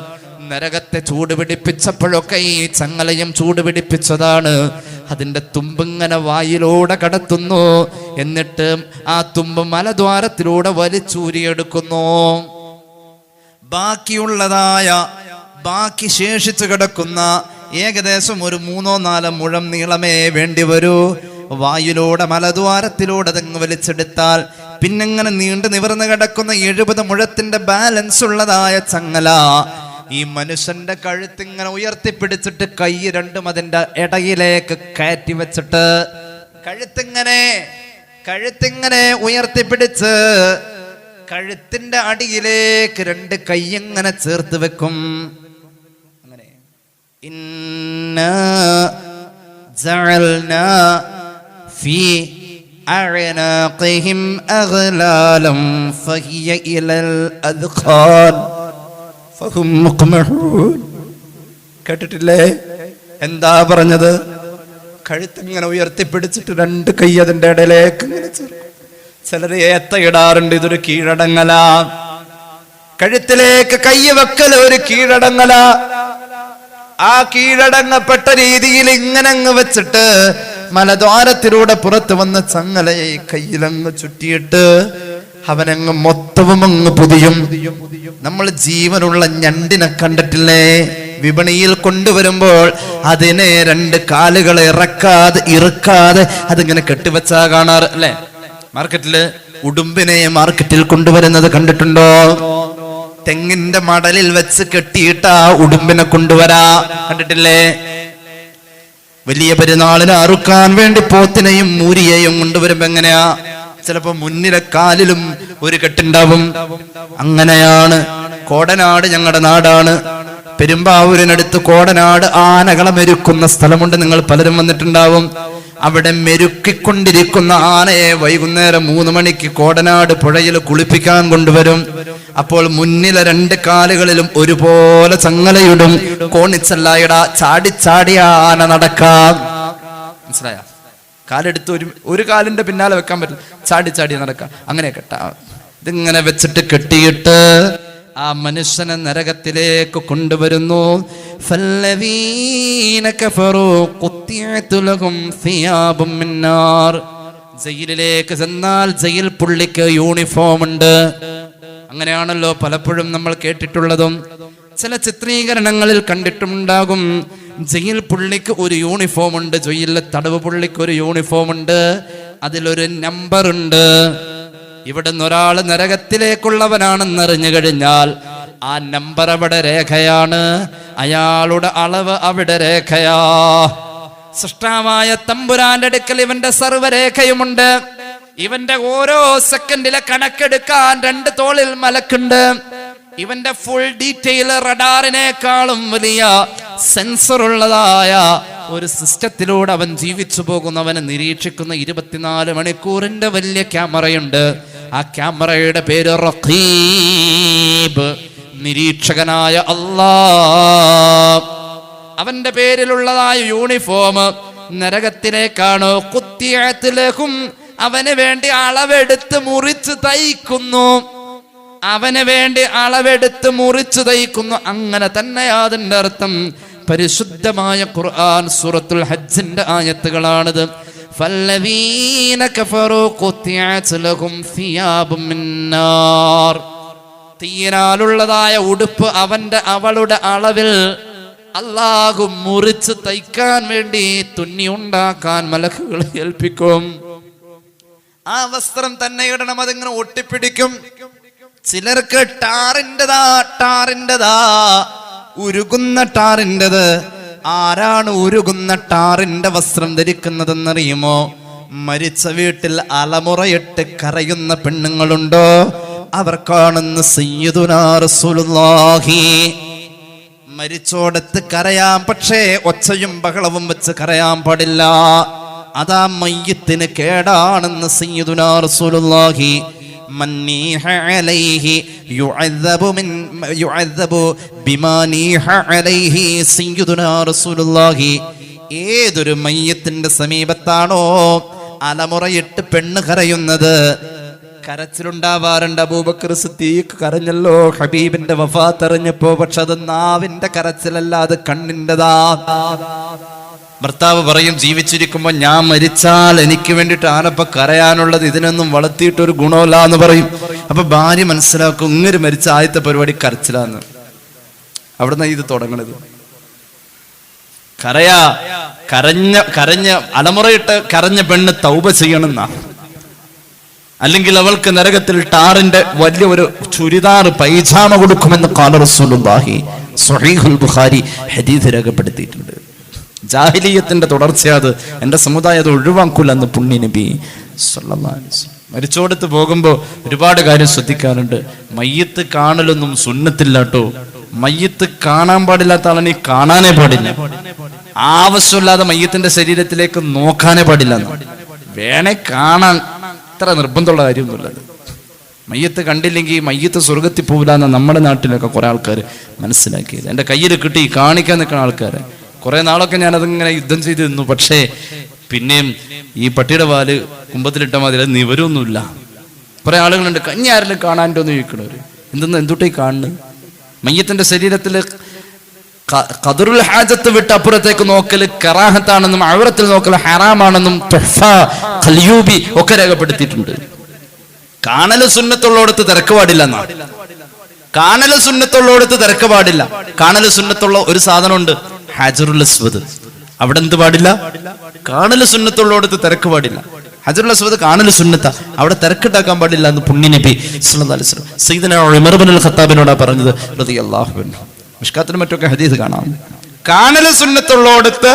നരകത്തെ ചൂടുപിടിപ്പിച്ചപ്പോഴൊക്കെ ഈ ചങ്ങലയും ചൂടുപിടിപ്പിച്ചതാണ്. അതിന്റെ തുമ്പിങ്ങനെ വായിലൂടെ കടത്തുന്നു. എന്നിട്ട് ആ തുമ്പ് മലദ്വാരത്തിലൂടെ വലിച്ചൂരിയെടുക്കുന്നു. ബാക്കി ശേഷിച്ചു കിടക്കുന്ന ഏകദേശം ഒരു 3-4 മുഴം നീളമേ വേണ്ടി വരൂ. വായിലൂടെ മലദ്വാരത്തിലൂടെ അതങ്ങ് വലിച്ചെടുത്താൽ പിന്നെങ്ങനെ നീണ്ടു നിവർന്ന് കിടക്കുന്ന 70 മുഴത്തിന്റെ ബാലൻസ് ഉള്ളതായ ചങ്ങല ഈ മനുഷ്യന്റെ കഴുത്തിങ്ങനെ ഉയർത്തിപ്പിടിച്ചിട്ട് കൈ രണ്ടും അതിന്റെ ഇടയിലേക്ക് കയറ്റി വെച്ചിട്ട് കഴുത്തിങ്ങനെ ഉയർത്തിപ്പിടിച്ച് കഴുത്തിന്റെ അടിയിലേക്ക് 2 കൈ ഇങ്ങനെ ചേർത്ത് വെക്കും. അങ്ങനെ ഇന്നാ ജഅൽനാ ഫീ അഅനാഖിഹിം അഗ്ലാലം ഫഹിയ ഇലൽ അദ്ഖാൻ ഫഹും മുഖ്മഹൂൻ. കേട്ടിട്ടില്ലേ? എന്താ പറഞ്ഞത്? കഴുത്തിങ്ങനെ ഉയർത്തിപ്പിടിച്ചിട്ട് 2 കൈ അതിന്റെ ഇടയിലേക്ക് ഇങ്ങനെ ചേർക്കും. ചിലര് ഏത്തയിടാറുണ്ട്, ഇതൊരു കീഴടങ്ങല. കഴുത്തിലേക്ക് കൈ വെക്കൽ ഒരു കീഴടങ്ങല. ആ കീഴടങ്ങപ്പെട്ട രീതിയിൽ ഇങ്ങനെ അങ്ങ് വെച്ചിട്ട് മലദ്വാരത്തിലൂടെ പുറത്തു വന്ന ചങ്ങലയെ കയ്യിലങ്ങ് ചുറ്റിയിട്ട് അവനങ്ങ് മൊത്തവും അങ്ങ് പുതിയും. നമ്മൾ ജീവനുള്ള ഞണ്ടിനെ കണ്ടിട്ടില്ലേ? വിപണിയിൽ കൊണ്ടുവരുമ്പോൾ അതിനെ 2 കാലുകളെ ഇറുക്കാതെ അതിങ്ങനെ കെട്ടിവെച്ചാ കാണാറ് അല്ലെ? മാർക്കറ്റില് ഉടുമ്പിനെ മാർക്കറ്റിൽ കൊണ്ടുവരുന്നത് കണ്ടിട്ടുണ്ടോ? തെങ്ങിന്റെ മടലിൽ വെച്ച് കെട്ടിയിട്ട് ആ ഉടുമ്പിനെ കൊണ്ടുവരാ കണ്ടിട്ടില്ലേ? വലിയ പെരുന്നാളിന് അറുക്കാൻ വേണ്ടി പോത്തിനെയും മൂരിയെയും കൊണ്ടുവരുമ്പോ എങ്ങനെയാ? ചിലപ്പോ മുന്നിലെ കാലിലും ഒരു കെട്ടുണ്ടാവും. അങ്ങനെയാണ്. കോടനാട് ഞങ്ങളുടെ നാടാണ്. പെരുമ്പാവൂരിനടുത്ത് കോടനാട് ആനകളെ മെരുക്കുന്ന സ്ഥലമുണ്ട്. നിങ്ങൾ പലരും വന്നിട്ടുണ്ടാവും. അവിടെ മെരുക്കിക്കൊണ്ടിരിക്കുന്ന ആനയെ വൈകുന്നേരം 3 മണിക്ക് കോടനാട് പുഴയിൽ കുളിപ്പിക്കാൻ കൊണ്ടുവരും. അപ്പോൾ മുന്നിലെ 2 കാലുകളിലും ഒരുപോലെ ചങ്ങലയിടും. കോണിച്ചല്ലായിട ചാടി ആന നടക്കാം. മനസ്സിലായ? കാലെടുത്ത് ഒരു കാലിന്റെ പിന്നാലെ വെക്കാൻ പറ്റും, ചാടി നടക്കാം. അങ്ങനെ കെട്ടാ. ഇതിങ്ങനെ വെച്ചിട്ട് കെട്ടിയിട്ട് ആ മനുഷ്യനെ നരകത്തിലേക്ക് കൊണ്ടുവരുന്നു. ജയിലിലേക്ക് ചെന്നാൽ ജയിൽ പുള്ളിക്ക് യൂണിഫോം ഉണ്ട്. അങ്ങനെയാണല്ലോ പലപ്പോഴും നമ്മൾ കേട്ടിട്ടുള്ളതും ചില ചിത്രീകരണങ്ങളിൽ കണ്ടിട്ടുണ്ടാകും. ജയിൽ പുള്ളിക്ക് ഒരു യൂണിഫോം ഉണ്ട്, ജയിലിലെ തടവ് പുള്ളിക്ക് ഒരു യൂണിഫോം ഉണ്ട്, അതിലൊരു നമ്പർ ഉണ്ട്. ഇവിടുന്ന് ഒരാൾ നരകത്തിലേക്കുള്ളവനാണെന്ന് അറിഞ്ഞു കഴിഞ്ഞാൽ ആ നമ്പർ അവിടെ രേഖയാണ്, അയാളുടെ അളവ് അവിടെ രേഖയാ. സൃഷ്ടാവായ തമ്പുരാന്റെ അടുക്കൽ ഇവന്റെ സർവ്വരേഖയുമുണ്ട്. ഇവന്റെ ഓരോ സെക്കൻഡിലെ കണക്കെടുക്കാൻ 2 തോളിൽ മലക്കുണ്ട്. ഇവന്റെ ഫുൾ ഡീറ്റെയിൽ റഡാറിനേക്കാളും വലിയ സെൻസർ ഉള്ളതായ ഒരു സിസ്റ്റത്തിലൂടെ അവൻ ജീവിച്ചു പോകുന്നവനെ നിരീക്ഷിക്കുന്ന 24 മണിക്കൂറിന്റെ വലിയ ക്യാമറയുണ്ട്. ആ ക്യാമറയുടെ പേര് റഖീബ്, നിരീക്ഷകനായ അല്ലാഹ്. അവന്റെ പേരിലുള്ളതായ യൂണിഫോം നരകത്തിലേക്കാണ്. ഖുത്തിഅത് ലഹും, അവന് വേണ്ടി അളവെടുത്ത് മുറിച്ച് തയ്ക്കുന്നു. അവന് വേണ്ടി അളവെടുത്ത് മുറിച്ചു തയ്ക്കുന്നു. അങ്ങനെ തന്നെയാ അതിന്റെ അർത്ഥം. പരിശുദ്ധമായ ഖുർആൻ സൂറത്തുൽ ഹജ്ജിന്റെ ആയത്തുകളാണിത്. ഫല്ലദീന കഫറൂ ഖുത്തിഅത് ലഹും സിയാബും മിൻ നാർ, തീയിനാലുള്ളതായ ഉടുപ്പ് അവളുടെ അളവിൽ അല്ലാഹു മുറിച്ച് തയ്ക്കാൻ വേണ്ടി തുന്നി ഉണ്ടാക്കാൻ മലക്കുകളെ ഏൽപ്പിക്കും. ആ വസ്ത്രം തന്നെ ഇടണം, അതിങ്ങനെ ഒട്ടിപ്പിടിക്കും. ചിലർക്ക് ടാറിൻ്റെതാ ഉരുകുന്ന ടാറിൻ്റെത്. ആരാണ് ഉരുകുന്ന ടാറിന്റെ വസ്ത്രം ധരിക്കുന്നതെന്നറിയുമോ? മരിച്ച വീട്ടിൽ അലമുറയിട്ട് കരയുന്ന പെണ്ണുങ്ങളുണ്ടോ? അവർക്കാണെന്ന് സയ്യിദുനാ റസൂലുള്ളാഹി. മരിച്ചോടത്ത് കരയാം, പക്ഷേ ഒച്ചയും ബഹളവും വെച്ച് കരയാൻ പാടില്ല. അതാ മയ്യിത്തിന് കേടാണെന്ന് സയ്യിദുനാ റസൂലുള്ളാഹി. മന്നീഹ അലൈഹി യുഅദ്ദബു ബിമാ നീഹ അലൈഹി സയ്യിദുനാ റസൂലുള്ളാഹി. ഏതൊരു മയ്യിത്തിന്റെ സമീപത്താണോ അലമുറയിട്ട് പെണ്ണ് കരയുന്നത്, കരച്ചിലുണ്ടാവാറുണ്ട്. അബൂബക്കർ സിദ്ദീഖ് കരഞ്ഞല്ലോ ഹബീബിന്റെ വഫാത്ത് അറിഞ്ഞപ്പോ. പക്ഷെ അത് നാവിന്റെ കരച്ചിലല്ല, അത് കണ്ണിൻ്റെതാ. ഭർത്താവ് പറയും, ജീവിച്ചിരിക്കുമ്പോ ഞാൻ മരിച്ചാൽ എനിക്ക് വേണ്ടിയിട്ട് ആരപ്പ കരയാനുള്ളത്, ഇതിനൊന്നും വളർത്തിയിട്ടൊരു ഗുണമില്ല എന്ന് പറയും. അപ്പൊ ഭാര്യ മനസ്സിലാക്കും, ഇങ്ങനെ മരിച്ച ആദ്യത്തെ പരിപാടി കരച്ചിലാന്ന്. അവിടുന്ന് ഇത് തുടങ്ങണത്. കരഞ്ഞ അലമുറയിട്ട് കരഞ്ഞ പെണ്ണ് തൗബ ചെയ്യണമെന്നാ. അല്ലെങ്കിൽ അവൾക്ക് നരകത്തിൽ ടാറിന്റെ വലിയ ഒരു ചുരിദാർ പൈജാമ കൊടുക്കുമെന്ന് ഖാല റസൂലുള്ളാഹി സ്വഹീഹുൽ ബുഖാരി ഹദീസ് രേഖപ്പെടുത്തിയിട്ടുണ്ട്. ജാഹിലിയത്തിന്റെ തുടർച്ചയത്. എന്റെ സമുദായം അത് ഒഴിവാക്കൂലെന്ന് പുണ്യ നബി സല്ലല്ലാഹു അലൈഹി വസല്ലം. മരിച്ചോടത്ത് പോകുമ്പോൾ ഒരുപാട് കാര്യം ശ്രദ്ധിക്കാറുണ്ട്. മയ്യത്ത് കാണലൊന്നും സുന്നത്തില്ല കേട്ടോ. മയ്യത്ത് കാണാൻ പാടില്ലാത്ത ആളെ കാണാനേ പാടില്ല. ആവശ്യമില്ലാതെ മയ്യത്തിന്റെ ശരീരത്തിലേക്ക് നോക്കാനേ പാടില്ല. വേണേ കാണാൻ, അത്ര നിർബന്ധമുള്ള കാര്യമൊന്നുമില്ലത്. മയ്യത്ത് കണ്ടില്ലെങ്കിൽ മയ്യത്ത് സ്വർഗത്തിൽ പോകില്ല എന്ന് നമ്മുടെ നാട്ടിലൊക്കെ കുറെ ആൾക്കാർ മനസ്സിലാക്കിയത്. എൻ്റെ കയ്യിൽ കിട്ടി കാണിക്കാൻ നിൽക്കുന്ന ആൾക്കാർ കുറെ നാളൊക്കെ ഞാനതിങ്ങനെ യുദ്ധം ചെയ്ത് നിന്നു. പക്ഷേ പിന്നെയും ഈ പട്ടിയുടെ വാല് കുമ്പത്തിലിട്ട മാതിരി അത് നിവരൊന്നുമില്ല. കുറെ ആളുകളുണ്ട് കഞ്ഞി ആരെങ്കിലും കാണാൻ്റെ ഒന്ന് ചോദിക്കണവര്. എന്തുട്ടേ കാണുന്നത്? മയ്യത്തിന്റെ ശരീരത്തിൽ ഖദറുൽ ഹാജത്ത് വിട്ട് അപ്പുറത്തേക്ക് നോക്കൽ കറാഹത്താണെന്നും ഔറത്തിൽ നോക്കൽ ഹറാമാണെന്നും തുഹ്ഫ ഖൽയൂബി ഒക്കെ രേഖപ്പെടുത്തിയിട്ടുണ്ട്. കാണല് സുന്നത്തുള്ളോടത്ത് തിരക്ക് പാടില്ല എന്നാണ്. കാണല് സുന്നത്തുള്ളോടത്ത് തിരക്ക് പാടില്ല. കാണല് സുന്നത്തുള്ള ഒരു സാധനമുണ്ട്, ഹജറുൽ അസ്വദ്. അവിടെ എന്ത് പാടില്ല? കാണല് സുന്നത്തുള്ളോടത്ത് തിരക്ക് പാടില്ല. ഹജറുൽ അസ്വദ് കാണല് സുന്നത്ത, അവിടെ തിരക്കുണ്ടാക്കാൻ പാടില്ല എന്ന് പുണ്യ നബി സല്ലല്ലാഹു അലൈഹി വസല്ലം സയ്യിദുനാ ഉമർ ഇബ്നുൽ ഖത്താബിനോടാ പറഞ്ഞത് റളിയല്ലാഹു അൻഹു. മിഷ്കാത്തിലും മറ്റൊക്കെ ഹദീസ് കാണാം. കാണല് സുന്നത്തുള്ളോടത്ത്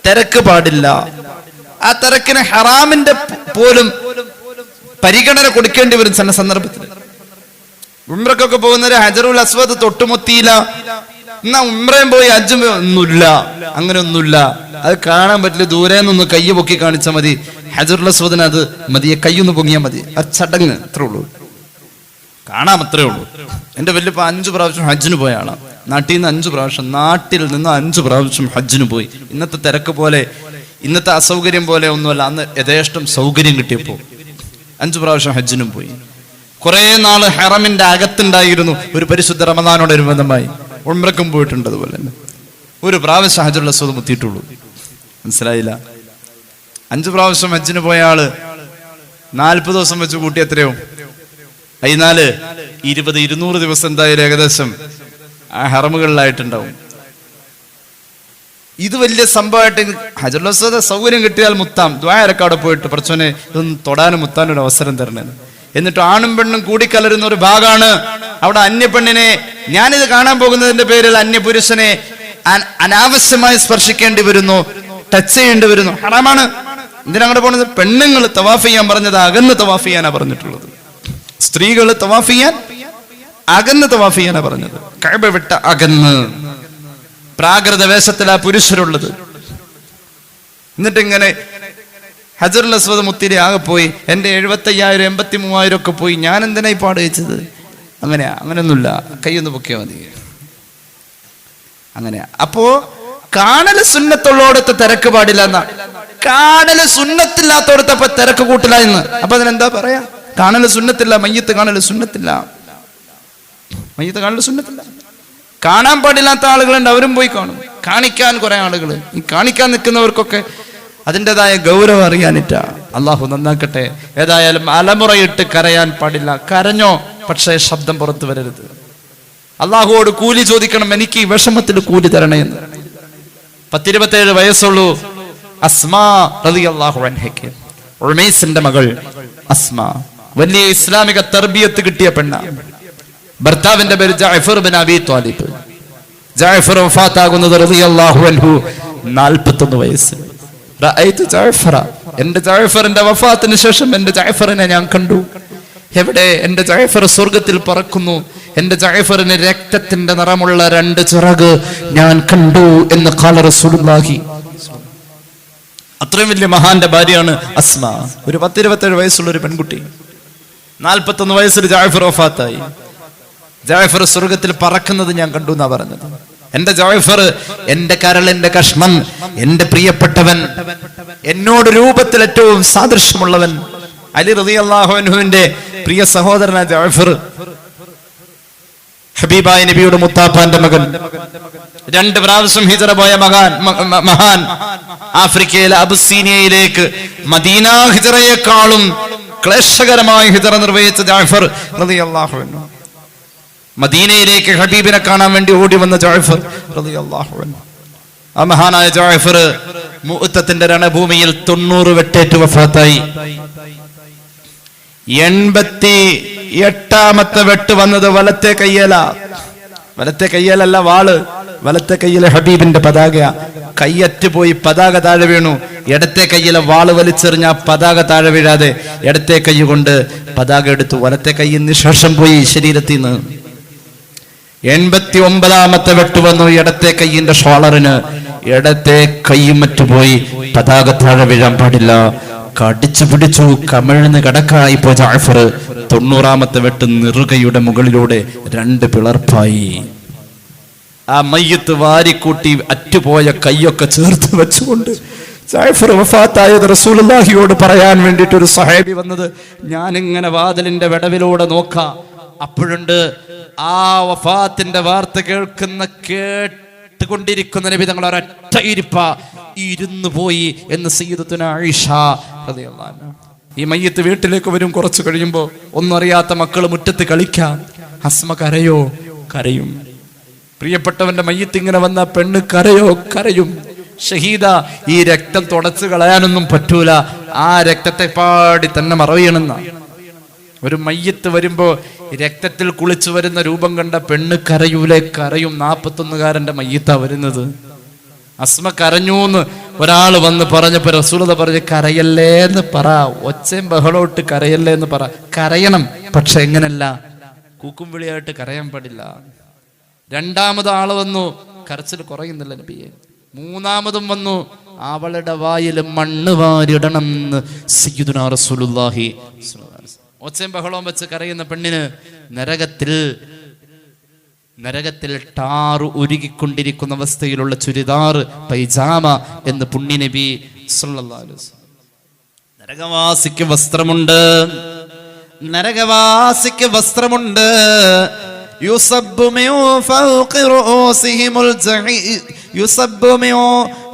തിരക്ക് പാടില്ല. ആ തിരക്കിന് ഹറാമിന്റെ പോലും പരിഗണന കൊടുക്കേണ്ടി വരും ചില സന്ദർഭത്തിൽ. ഉംറക്കൊക്കെ പോകുന്നവര് ഹജറുൽ അസ്വദ് തൊട്ടുമുത്തിയില്ല, എന്നാ ഉംറയും പോയി ഹജ്ജും ഒന്നുമില്ല. അങ്ങനെ ഒന്നുമില്ല, അത് കാണാൻ പറ്റില്ല. ദൂരെ നിന്നൊന്ന് കൈ പൊക്കി കാണിച്ചാൽ മതി. ഹജറുൽ അസ്വദിന് അത് മതിയെ, കൈയൊന്ന് പൊങ്ങിയാൽ മതി. ആ ചടങ്ങ് അത്രേ ഉള്ളൂ, കാണാം, അത്രേ ഉള്ളൂ. എൻ്റെ വല്യപ്പ 5 പ്രാവശ്യം ഹജ്ജിന് പോയ ആളാണ്. നാട്ടിൽ നിന്ന് 5 പ്രാവശ്യം, നാട്ടിൽ നിന്ന് 5 പ്രാവശ്യം ഹജ്ജിന് പോയി. ഇന്നത്തെ തിരക്ക് പോലെ, ഇന്നത്തെ അസൗകര്യം പോലെ ഒന്നുമല്ല. അന്ന് യഥേഷ്ടം സൗകര്യം കിട്ടിയപ്പോൾ 5 പ്രാവശ്യം ഹജ്ജിനും പോയി. കുറെ നാള് ഹറമിന്റെ അകത്തുണ്ടായിരുന്നു. ഒരു പരിശുദ്ധ റമദാനോടനുബന്ധമായി ഉംറക്കും പോയിട്ടുണ്ട്. അതുപോലെ തന്നെ ഒരു പ്രാവശ്യം ഹജറുൽ അസ്വദ് മുത്തിയിട്ടുള്ളൂ. മനസ്സിലായില്ല? 5 പ്രാവശ്യം ഹജ്ജിന് പോയ ആള് 40 ദിവസം വെച്ച് കൂട്ടി എത്രയോ? 14 20 200 ദിവസം എന്തായാലും ഏകദേശം ആ ഹറമുകളിലായിട്ടുണ്ടാവും. ഇത് വലിയ സംഭവമായിട്ട് ഹജറുൽ അസ്വദ് സൗകര്യം കിട്ടിയാൽ മുത്താം. ദ്വാ ഇറക്കാടെ പോയിട്ട് പറച്ചോനെ ഇതൊന്ന് തൊടാനും മുത്താനും ഒരു അവസരം തരണേ എന്നിട്ട് ആണും പെണ്ണും കൂടിക്കലരുന്ന ഒരു ഭാഗമാണ്. അവിടെ അന്യപ്പെണ്ണിനെ, ഞാനിത് കാണാൻ പോകുന്നതിന്റെ പേരിൽ അന്യപുരുഷനെ അനാവശ്യമായി സ്പർശിക്കേണ്ടി വരുന്നു, ടച്ച് ചെയ്യേണ്ടി വരുന്നു, ഹറാമാണ്. എന്തിനങ്ങോട്ട് പോണത്? പെണ്ണുങ്ങൾ തവാഫ് ചെയ്യാൻ പറഞ്ഞത് അകന്ന് തവാഫ് ചെയ്യാനാ പറഞ്ഞിട്ടുള്ളത്. സ്ത്രീകൾ തവാഫ് ചെയ്യാൻ അകന്ന് തവാഫ് ചെയ്യാനാ പറഞ്ഞത്. കഅബ വിട്ട അകന്ന് പ്രാകൃത വേഷത്തിലാ പുരുഷരുള്ളത്. എന്നിട്ട് ഇങ്ങനെ ഹജറുൽ അസ്വദ് മുത്തിരി ആകെ പോയി. എന്റെ 75,000 83,000 ഒക്കെ പോയി. ഞാൻ എന്തിനാ ഈ പാട് വെച്ചത്? അങ്ങനെയൊന്നുമില്ല, കൈയൊന്ന് പൊക്കിയാൽ മതി. അങ്ങനെയാ. അപ്പോ കാണല് സുന്നത്തുള്ളോടത്ത് തിരക്ക് പാടില്ല എന്നാ. കാണല് സുന്നത്തില്ലാത്തോടത്ത് അപ്പൊ തിരക്ക് കൂട്ടില്ല എന്ന്. അപ്പൊ അതിനെന്താ പറയാ? കാണല് സുന്നത്തില്ല, മയ്യത്ത് കാണല് സുന്നത്തില്ല, മയ്യത്ത് കാണല് സുന്നത്തില്ല. കാണാൻ പാടില്ലാത്ത ആളുകളുണ്ട്, അവരും പോയി കാണും. കാണിക്കാൻ കുറെ ആളുകൾ, ഈ കാണിക്കാൻ നിൽക്കുന്നവർക്കൊക്കെ അതിൻ്റെതായ ഗൗരവം അറിയാനിട്ടാ. അള്ളാഹു നന്നാക്കട്ടെ. ഏതായാലും അലമുറയിട്ട് കരയാൻ പാടില്ല. കരഞ്ഞോ, പക്ഷേ ശബ്ദം പുറത്തു വരരുത്. അള്ളാഹുവോട് കൂലി ചോദിക്കണം, എനിക്ക് ഈ വിഷമത്തിൽ കൂലി തരണേ എന്ന്. 17 വയസ്സുള്ളൂ അസ്മാ റളിയല്ലാഹു അൻഹയ്ക്ക്. ഉമൈസിന്റെ മകൾ അസ്മാ വലിയ ഇസ്ലാമിക തർബിയത്ത് കിട്ടിയ പെണ്ണ. ഭർത്താവിന്റെ പേര് Jafar bin Abi Talib. Jafar വഫാത്താകുന്നത് റളിയല്ലാഹു അൻഹു 41 വയസ്സിൽ. റഅയ്തു ജഅഫറ, എന്റെ ജഅഫറിന്റെ വഫാത്തിന് ശേഷം എന്റെ ജഅഫറിനെ ഞാൻ കണ്ടു. എവിടെ? എന്റെ ജഅഫർ സ്വർഗത്തിൽ പറക്കുന്നു. എന്റെ ജഅഫറിന് രക്തത്തിന്റെ നിറമുള്ള 2 ചിറക് ഞാൻ കണ്ടു എന്ന് ഖാല റസൂലുള്ളാഹി. അത്രയും വലിയ മഹാന്റെ ഭാര്യയാണ് അസ്മ. ഒരു 10-27 വയസ്സുള്ള ഒരു പെൺകുട്ടി. 41 വയസ്സിൽ ജഅഫർ വഫാത്തായി. ജഅഫർ സ്വർഗത്തിൽ പറക്കുന്നത് ഞാൻ കണ്ടു എന്നാ പറഞ്ഞത്. എന്റെ ജഅഫർ, എന്റെ കരളിന്റെ കഷ്ണം, എന്റെ പ്രിയപ്പെട്ടവൻ, എന്നോട് രൂപത്തിൽ ഏറ്റവും സാദൃശ്യമുള്ളവൻ അലി റളിയല്ലാഹു അൻഹുവിന്റെ പ്രിയ സഹോദരനായ ജഅഫർ, ഹബീബായ നബിയുടെ മുത്താപ്പാന്റെ മകൻ, 2 പ്രാവശ്യം ഹിജറ പോയ മഹാൻ, ആഫ്രിക്കയിലെ അബുസീനിയയിലേക്ക് മദീന ഹിജറയെക്കാളും ക്ലേശകരമായ ഹിജറ നിർവഹിച്ച ജഅഫർ റളിയല്ലാഹു അൻഹു, മദീനയിലേക്ക് ഹബീബിനെ കാണാൻ വേണ്ടി ഓടി വന്ന ജഅഫർ റളിയല്ലാഹു അൻഹു. ആ മഹാനായ ജഅഫർ മുഅത്തത്തിന്റെ രണഭൂമിയിൽ 90 വെട്ടേറ്റ് വഫാത്തായി. 88ാമത്തെ വെട്ട് വന്നത് വലത്തെ കയ്യലല്ല വാള്, വലത്തെ കയ്യിലെ ഹബീബിന്റെ പതാക. കയ്യറ്റ് പോയി പതാക താഴെ വീണു. ഇടത്തെ കയ്യിലെ വാള് വലിച്ചെറിഞ്ഞ പതാക താഴെ വീഴാതെ ഇടത്തെ കൈ കൊണ്ട് പതാക എടുത്തു. വലത്തെ കയ്യിൽ നിന്ന് ശ്വാസം പോയി ശരീരത്തിൽ നിന്ന്. 89ാമത്തെ വെട്ട് വന്നു ഇടത്തെ കയ്യിന്റെ ഷോളറിന്. ഇടത്തെ കൈയും മറ്റുപോയി. പതാക താഴെ വീഴാൻ പാടില്ല. കടിച്ചു പിടിച്ചു കമിഴ്ന്ന് കിടക്കായി പോയ ജഅഫർ 90ാമത്തെ വെട്ട് നെറുകയുടെ മുകളിലൂടെ 2 പിളർപ്പായി. ആ മയ്യത്ത് വാരിക്കൂട്ടി അറ്റുപോയ കൈയൊക്കെ ചേർത്ത് വെച്ചുകൊണ്ട് ജഅഫർ വഫാത്തായത് റസൂലുള്ളാഹിയോട് പറയാൻ വേണ്ടിയിട്ട് ഒരു സഹാബി വന്നത്. ഞാനിങ്ങനെ വാതിലിന്റെ വിടവിലൂടെ നോക്കാം. അപ്പോഴുണ്ട് ആ വഫാത്തിന്റെ വാർത്ത കേട്ടുകൊണ്ടിരിക്കുന്ന നബി തങ്ങൾ ഒരൊറ്റ ഇരുന്നു പോയി എന്ന് സയ്യിദത്തുന ആയിഷ റളിയല്ലാഹു അൻഹ. ഈ മയ്യത്ത് വീട്ടിലേക്ക് വരും. കുറച്ച് കഴിയുമ്പോൾ ഒന്നും അറിയാത്ത മക്കള് മുറ്റത്ത് കളിക്കാൻ. അസ്മ കരയോ? കരയും. പ്രിയപ്പെട്ടവന്റെ മയ്യത്ത് ഇങ്ങനെ വന്ന പെണ്ണ് കരയും. ഷഹീദ, ഈ രക്തം തുടച്ചു കളയാനൊന്നും പറ്റൂല. ആ രക്തത്തെ പാടി തന്നെ മറവിയണമെന്ന. ഒരു മയ്യത്ത് വരുമ്പോ രക്തത്തിൽ കുളിച്ചു വരുന്ന രൂപം കണ്ട പെണ്ണ് കരയൂലേ? കരയും. 41കാരന്റെ മയ്യത്താ വരുന്നത്. അസ്മ കരഞ്ഞൂന്ന് ഒരാള് വന്ന് പറഞ്ഞപ്പോ റസൂലുള്ളാഹി പറഞ്ഞു, കരയല്ലേ എന്ന് പറ, ഒച്ചയും ബഹളോട്ട് കരയല്ലേ എന്ന് പറ. കരയണം, പക്ഷെ എങ്ങനല്ല, കൂക്കും വിളിയായിട്ട് കരയാൻ പാടില്ല. 2ാമത് ആള് വന്നു, കരച്ചിൽ കുറയുന്നില്ല നബിയെ. 3ാമതും വന്നു, അവളുടെ വായിൽ മണ്ണ് വാരിടണം എന്ന് സയ്യിദുനാ റസൂലുള്ളാഹി. ഒച്ചയും ബഹളവും വെച്ച് കരയുന്ന പെണ്ണിന് നരകത്തിൽ ടാറ് ഉരുകിക്കൊണ്ടിരിക്കുന്ന അവസ്ഥയിലുള്ള ചുരിദാർ, പൈജാമ എന്ന് പുണ്യ നബി സല്ലല്ലാഹു അലൈഹി വസല്ലം. നരകവാസിക്ക് വസ്ത്രമുണ്ട്. യുസബ്ബു മിൻ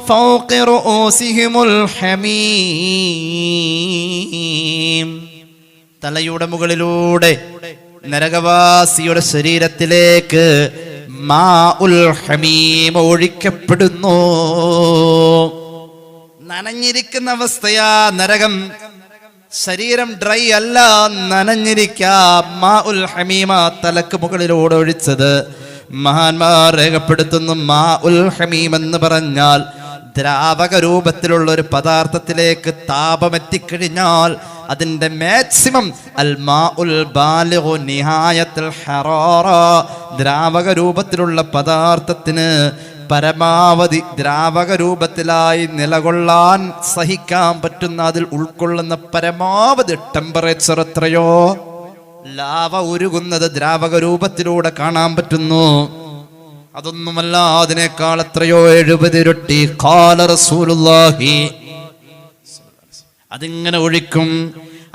ഫൗഖി റൂസിഹിമുൽ ഹമീം. തലയുടെ മുകളിലൂടെ നരകവാസിയുടെ ശരീരത്തിലേക്ക് മാഉൽ ഹമീം ഒഴിക്കപ്പെടുന്നു. നനഞ്ഞിരിക്കുന്ന അവസ്ഥയാ നരകം. ശരീരം ഡ്രൈ അല്ല, നനഞ്ഞിരിക്കാം. മാ ഉൽ ഹമീമ തലക്ക് മുകളിലൂടെ ഒഴിച്ചത്. മഹാന്മാർ രേഖപ്പെടുത്തുന്നു, മാ ഉൽ ഹമീം എന്ന് പറഞ്ഞാൽ ദ്രാവക രൂപത്തിലുള്ള ഒരു പദാർത്ഥത്തിലേക്ക് താപമെത്തിക്കഴിഞ്ഞാൽ അതിന്റെ മാക്സിമം അൽ മാ ഉൽ ബാലിഗു നിഹായത്തുൽ ഹറാറ, ദ്രാവക രൂപത്തിലുള്ള പദാർത്ഥത്തിന് പരമാവധി ദ്രാവക രൂപത്തിലായി നിലകൊള്ളാൻ സഹിക്കാൻ പറ്റുന്ന, അതിൽ ഉൾക്കൊള്ളുന്ന പരമാവധി ടെമ്പറേച്ചർ എത്രയോ? ലാവ ഉരുകുന്നത് ദ്രാവക രൂപത്തിലൂടെ കാണാൻ പറ്റുന്നു. അതൊന്നുമല്ല, അതിനേക്കാൾ എത്രയോ 70 ഇരട്ടി. ഖാല റസൂലുള്ളാഹി, അതിങ്ങനെ ഒഴിക്കും.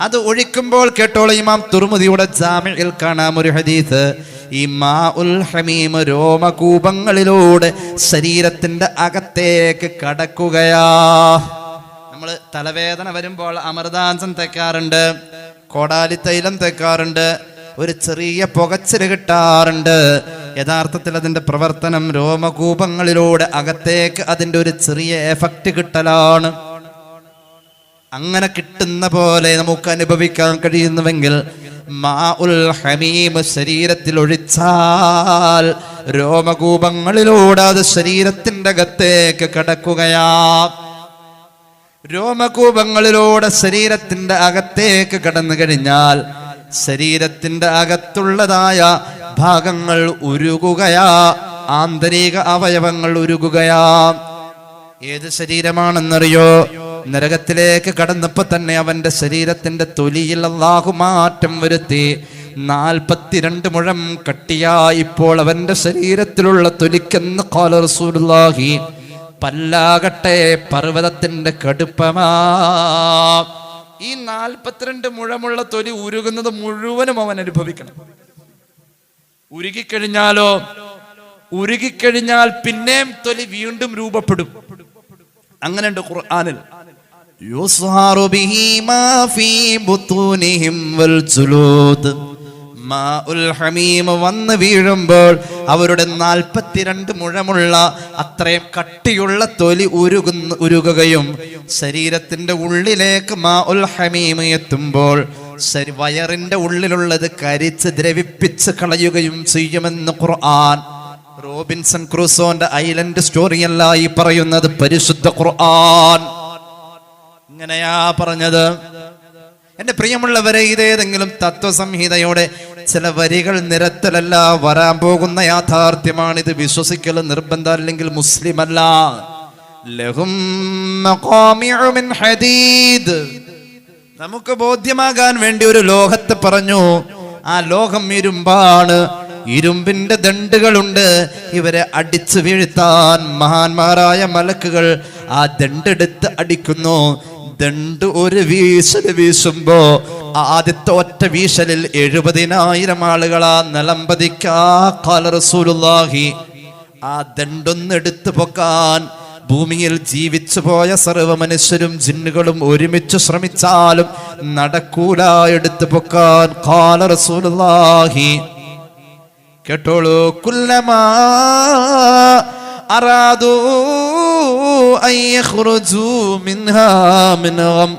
അത് ഒഴിക്കുമ്പോൾ കേട്ടോളൂ, ഇമാം തുർമുദിയുടെ ജാമിഇൽ കാണാം ഒരു ഹദീസ്. ഈ മാ ഉൽ ഹമീം രോമകൂപങ്ങളിലൂടെ ശരീരത്തിന്റെ അകത്തേക്ക് കടക്കുകയാ. നമ്മൾ തലവേദന വരുമ്പോൾ അമൃതാഞ്ചം തേക്കാറുണ്ട്, കോടാലി തൈലം തേക്കാറുണ്ട്, ഒരു ചെറിയ പുകച്ചില് കിട്ടാറുണ്ട്. യഥാർത്ഥത്തിൽ അതിന്റെ പ്രവർത്തനം രോമകൂപങ്ങളിലൂടെ അകത്തേക്ക് അതിന്റെ ഒരു ചെറിയ എഫക്റ്റ് കിട്ടലാണ്. അങ്ങനെ കിട്ടുന്ന പോലെ നമുക്ക് അനുഭവിക്കാൻ കഴിയുന്നുവെങ്കിൽ മാ ഉൽ ഹമീം ശരീരത്തിൽ ഒഴിച്ചാൽ രോമകൂപങ്ങളിലൂടെ അത് ശരീരത്തിന്റെ അകത്തേക്ക് കടക്കുകയാ. രോമകൂപങ്ങളിലൂടെ ശരീരത്തിന്റെ അകത്തേക്ക് കടന്നു കഴിഞ്ഞാൽ ശരീരത്തിന്റെ അകത്തുള്ളതായ ഭാഗങ്ങൾ ഉരുകുകയാ, ആന്തരിക അവയവങ്ങൾ ഉരുകുകയാ. ഏത് ശരീരമാണെന്നറിയോ? നരകത്തിലേക്ക് കടന്നപ്പോ തന്നെ അവന്റെ ശരീരത്തിന്റെ തൊലിയിൽ അല്ലാഹു മാറ്റം വരുത്തി. 42 മുഴം കട്ടിയായി ഇപ്പോൾ അവന്റെ ശരീരത്തിലുള്ള തൊലിക്കെന്ന് ഖാല റസൂലുള്ളാഹി. പല്ലാകട്ടെ പർവ്വതത്തിന്റെ കടുപ്പമാ. ഈ 42 മുഴമുള്ള തൊലി ഉരുകുന്നത് മുഴുവനും അവൻ അനുഭവിക്കണം. ഉരുകിക്കഴിഞ്ഞാൽ പിന്നെയും തൊലി വീണ്ടും രൂപപ്പെടും. അങ്ങനെയുണ്ട് ഖുർആനിൽ. യുസ്ഹാറു ബിഹി മാ ഫീ ബുതൂനിഹിം വൽ ജുലൂദ്. മാ ഉൽ ഹമീം വന്ന് വീഴുമ്പോൾ അവരുടെ 42 മുഴമുള്ള അത്രയും കട്ടിയുള്ള തൊലി ഉരുകുകയും ശരീരത്തിന്റെ ഉള്ളിലേക്ക് മാ ഉൽ ഹമീം എത്തുമ്പോൾ വയറിന്റെ ഉള്ളിലുള്ളത് കരിച്ച് ദ്രവിപ്പിച്ച് കളയുകയും ചെയ്യുമെന്ന് ഖുർആൻ. റോബിൻസൺ ക്രൂസോന്റെ ഐലൻഡ് സ്റ്റോറിയല്ല ഈ പറയുന്നത്, പരിശുദ്ധ ഖുർആൻ ഇങ്ങനെയാ പറഞ്ഞത്. എന്റെ പ്രിയമുള്ളവരെ, ഇതേതെങ്കിലും തത്വസംഹിതയോടെ ചില വരികൾ നിരത്തലല്ല, വരാൻ പോകുന്ന യാഥാർത്ഥ്യമാണിത്. വിശ്വസിക്കൽ നിർബന്ധം, അല്ലെങ്കിൽ മുസ്ലിം അല്ല. ലഹും മഖാമിഉ മിൻ ഹദീദ്. നമുക്ക് ബോധ്യമാകാൻ വേണ്ടി ഒരു ലോഹത്തെ പറഞ്ഞു. ആ ലോഹം ഇരുമ്പാണ്, ഇരുമ്പിന്റെ ദണ്ടുകളുണ്ട്. ഇവരെ അടിച്ചു വീഴ്ത്താൻ മഹാന്മാരായ മലക്കുകൾ ആ ദണ്ടെടുത്ത് അടിക്കുന്നു. ദണ്ട് ഒരു വീശല് വീശുമ്പോ ആദ്യത്തെ ഒറ്റ വീശലിൽ 70,000 ആളുകളാ നിലംപതിക്കാ. ഖാല റസൂലുള്ളാഹി. ആ ദണ്ടൊന്നെടുത്തു പൊക്കാൻ ഭൂമിയിൽ ജീവിച്ചു പോയ സർവ്വ മനുഷ്യരും ജിന്നുകളും ഒരുമിച്ച് ശ്രമിച്ചാലും നടക്കൂല എടുത്തു പൊക്കാൻ. ഖാല റസൂലുള്ളാഹി. കേട്ടോളൂ. കുല്ലമാ അറാദു അൻ യഖ്റുജു മിൻഹാ മിൻ ഗം.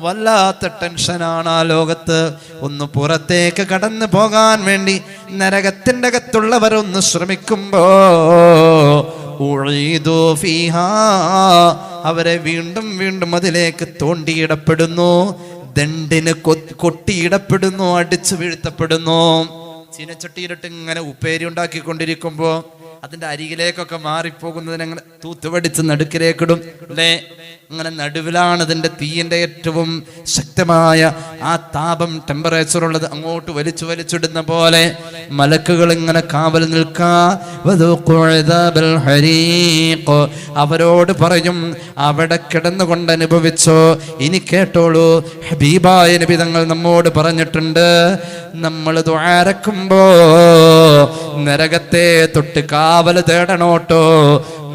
വല്ലാത്ത ടെൻഷനാണ് ആ ലോകത്ത്. ഒന്ന് പുറത്തേക്ക് കടന്നു പോകാൻ വേണ്ടി നരകത്തിന്റെ അകത്തുള്ളവരൊന്ന് ശ്രമിക്കുമ്പോ ഉഈദു ഫീഹാ, അവരെ വീണ്ടും വീണ്ടും അതിലേക്ക് തോണ്ടിയിടപ്പെടുന്നു, ദണ്ടിന് കൊട്ടിയിടപ്പെടുന്നു, അടിച്ചു വീഴ്ത്തപ്പെടുന്നു. ചീനച്ചട്ടിയിലിട്ട് ഇങ്ങനെ ഉപ്പേരി ഉണ്ടാക്കിക്കൊണ്ടിരിക്കുമ്പോ അതിന്റെ അരികിലേക്കൊക്കെ മാറിപ്പോകുന്നതിനങ്ങനെ തൂത്തുപടിച്ച് നടുക്കിലേക്കിടും അല്ലേ? അങ്ങനെ നടുവിലാണ് അതിന്റെ തീയിന്റെ ഏറ്റവും ശക്തമായ ആ താപം, ടെമ്പറേച്ചർ ഉള്ളത്. അങ്ങോട്ട് വലിച്ചിടുന്ന പോലെ മലക്കുകൾ ഇങ്ങനെ കാവൽ നിൽക്കാ. അവരോട് പറയും, അവിടെ കിടന്നുകൊണ്ട് അനുഭവിച്ചോ. ഇനി കേട്ടോളൂ, ഹബീബായ നബി തങ്ങൾ നമ്മോട് പറഞ്ഞിട്ടുണ്ട്, നമ്മൾ ദുആരക്കുമ്പോ നരകത്തെ തൊട്ട് കാവൽ തേടണോട്ടോ.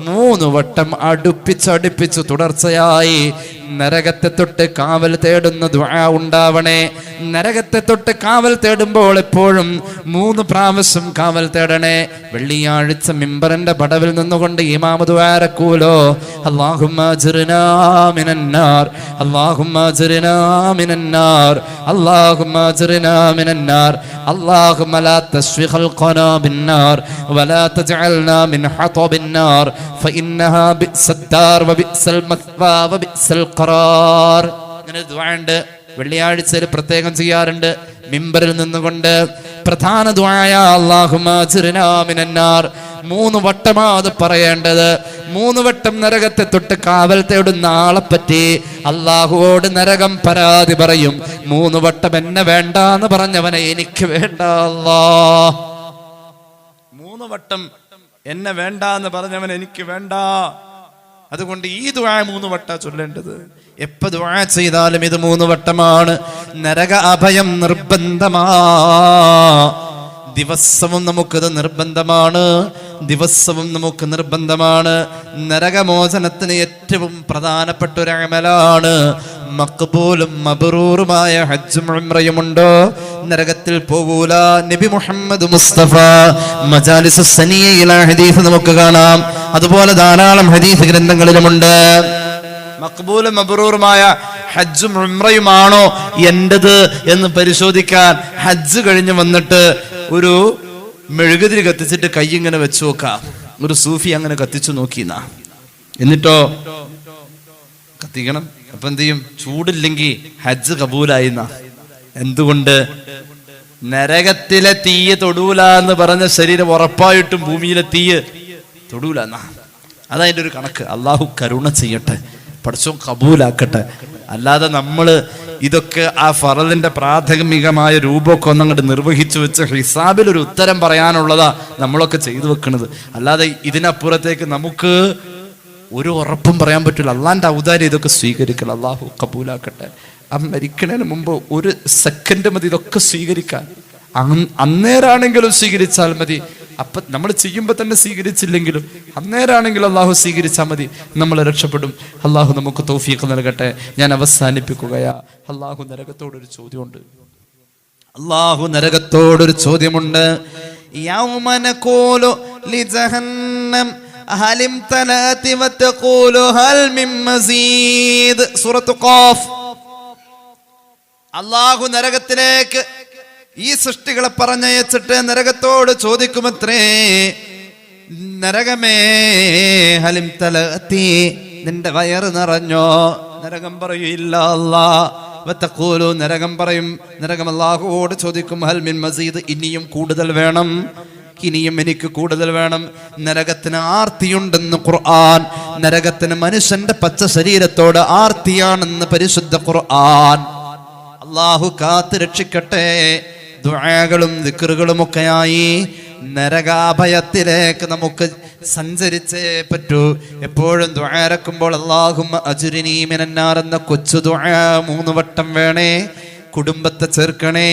3 വട്ടം അടുപ്പിച്ച് തുടർച്ചയായി നരകത്തെ തൊട്ട് കാവൽ തേടുന്ന ദുആ ഉണ്ടാവണേ. നരകത്തെ തൊട്ട് കാവൽ തേടുമ്പോൾ എപ്പോഴും 3 പ്രാവശ്യം കാവൽ തേടണേ. വെള്ളിയാഴ്ച മിമ്പറിന്റെ പടവിൽ നിന്നുകൊണ്ട് ഇമാമു ദുആ റക്കൂലോ, അല്ലാഹുമ്മ അജ്റിനാ മിനന്നാർ, അല്ലാഹുമ്മ അജ്റിനാ മിനന്നാർ, അല്ലാഹുമ്മ അജ്റിനാ മിനന്നാർ, അല്ലാഹുമ്മ ലാ തശ്ഫി ഖൽഖനാ ബിന്നാർ വലാ തജ്അൽനാ മിൻ ഹതബിന്നാർ ഫഇന്നഹാ ബിഅസ്ദാർ വബിഅസൽ മത്വാ വബിഅസൽ ഖറാർ. അങ്ങനെ ദുആ ഉണ്ട്. വെള്ളിയാഴ്ചയിൽ പ്രത്യേകം ചെയ്യാറുണ്ട്. മിമ്പറിൽ നിന്നുകൊണ്ട് പ്രധാന ദുആയ അല്ലാഹുമ്മ അജ്റിനാ മിനന്നാർ 3 വട്ടമാ അത് പറയേണ്ടത്. 3 വട്ടം നരകത്തെ തൊട്ട് കാവൽ തേടുന്ന ആളെപ്പറ്റി അല്ലാഹുവോട് നരകം പരാതി പറയും. 3 വട്ടം എന്നെ വേണ്ട എന്ന് പറഞ്ഞവനെ എനിക്ക് വേണ്ട അല്ലാ. 3 വട്ടം എന്നെ വേണ്ട എന്ന് പറഞ്ഞവൻ എനിക്ക് വേണ്ട. അതുകൊണ്ട് ഈ ദുആ 3 വട്ടം ചൊല്ലേണ്ടത്. എപ്പോ ദുആ ചെയ്താലും ഇത് 3 വട്ടമാണ്. നരക അഭയം നിർബന്ധമാ. ദിവസവും നമുക്കത് നിർബന്ധമാണ്. ദിവസവും നമുക്ക് നിർബന്ധമാണ്. നരകമോചനത്തിന് ഏറ്റവും പ്രധാനപ്പെട്ട ഒരു അമലാണ് മഖ്ബൂലും മബ്റൂറുമായ ഹജ്ജും ഉംറയും. ഉണ്ടോ? നരകത്തിൽ പോകൂല. നബി മുഹമ്മദ് മുസ്തഫ മജാലിസുസ് സനിയയിലെ ഹദീസ് നമുക്ക് കാണാം. അതുപോലെ ധാരാളം ഹദീസ് ഗ്രന്ഥങ്ങളിലുമുണ്ട്. മഖ്ബൂലും മബ്റൂറുമായ ഹജ്ജും ഉംറയുമാണോ എന്റേത് എന്ന് പരിശോധിക്കാൻ ഹജ്ജ് കഴിഞ്ഞ് വന്നിട്ട് ഒരു മെഴുകുതിരി കത്തിച്ചിട്ട് കൈ ഇങ്ങനെ വെച്ചു നോക്കാം. ഒരു സൂഫി അങ്ങനെ കത്തിച്ചു നോക്കിന്നാ. എന്നിട്ടോ കത്തിക്കണം. അപ്പൊ എന്ത് ചെയ്യും? ചൂടില്ലെങ്കിൽ ഹജ്ജ് കബൂലായിന്നാ. എന്തുകൊണ്ട്? നരകത്തിലെ തീയ് തൊടൂല എന്ന് പറഞ്ഞ ശരീരം ഉറപ്പായിട്ടും ഭൂമിയിലെ തീയ് തൊടൂല എന്നാ. അതതിൻ്റെ ഒരു കണക്ക്. അള്ളാഹു കരുണ ചെയ്യട്ടെ, പടച്ചോൻ കബൂലാക്കട്ടെ. അല്ലാതെ നമ്മള് ഇതൊക്കെ ആ ഫറലിന്റെ പ്രാഥമികമായ രൂപമൊക്കെ ഒന്നങ്ങോട്ട് നിർവഹിച്ചു വെച്ച് ഹിസാബിൽ ഒരു ഉത്തരം പറയാനുള്ളതാ നമ്മളൊക്കെ ചെയ്തു വെക്കുന്നത്. അല്ലാതെ ഇതിനപ്പുറത്തേക്ക് നമുക്ക് ഒരു ഉറപ്പും പറയാൻ പറ്റില്ല. അള്ളാന്റെ ഔദാര്യം ഇതൊക്കെ സ്വീകരിക്കണം. അള്ളാഹു കബൂലാക്കട്ടെ. ആ മരിക്കണതിന് മുമ്പ് 1 സെക്കൻഡ് മതി ഇതൊക്കെ സ്വീകരിക്കാൻ. അന്നേരാണെങ്കിലും സ്വീകരിച്ചാൽ മതി. അപ്പൊ നമ്മൾ ചെയ്യുമ്പോൾ തന്നെ സ്വീകരിച്ചില്ലെങ്കിലും അന്നേരാണെങ്കിലും അള്ളാഹു സ്വീകരിച്ചാൽ മതി, നമ്മൾ രക്ഷപ്പെടും. അള്ളാഹു നമുക്ക് തൗഫീഖ് നൽകട്ടെ. ഞാൻ അവസാനിപ്പിക്കുകയാ. അള്ളാഹു നരകത്തോടൊരു ചോദ്യമുണ്ട്. അള്ളാഹു നരകത്തോടൊരു ചോദ്യമുണ്ട്. യൗമ നഖൂലു ലിജഹന്നം ഹലിം തലാതി വതഖൂലു ഹൽ മിൻ മസീദ്. സൂറത്ത് ഖാഫ്. അള്ളാഹു നരകത്തിലേക്ക് ഈ സൃഷ്ടികളെ പറഞ്ഞയച്ചിട്ട് നരകത്തോട് ചോദിക്കുമത്രേ, നരകമേ ഹലിം തലഅതി, നിന്റെ വയറ് നിറഞ്ഞോ? നരകം പറയില്ല അല്ലാ. വതഖൂലു, നരകം പറയും, നരകം അല്ലാഹുവോട് ചോദിക്കും, ഹൽ മിൻ മസീദ്, ഇനിയും കൂടുതൽ വേണം, ഇനിയും എനിക്ക് കൂടുതൽ വേണം. നരകത്തിന് ആർത്തിയുണ്ടെന്ന് ഖുർആൻ. നരകത്തിന് മനുഷ്യന്റെ പച്ച ശരീരത്തോട് ആർത്തിയാണെന്ന് പരിശുദ്ധ ഖുർആൻ. അല്ലാഹു കാത്ത് രക്ഷിക്കട്ടെ. ദുആകളും ദിക്റുകളുമൊക്കെയായി നരകാഭയത്തിലേക്ക് നമുക്ക് സഞ്ചരിച്ചേ പറ്റൂ. എപ്പോഴും ദുആ ഇറക്കുമ്പോൾ അല്ലാഹുമ്മ അജ്രിനീ മിനന്നാർ എന്ന കൊച്ചു ദുആ 3 വട്ടം വേണേ. കുടുംബത്തെ ചേർക്കണേ.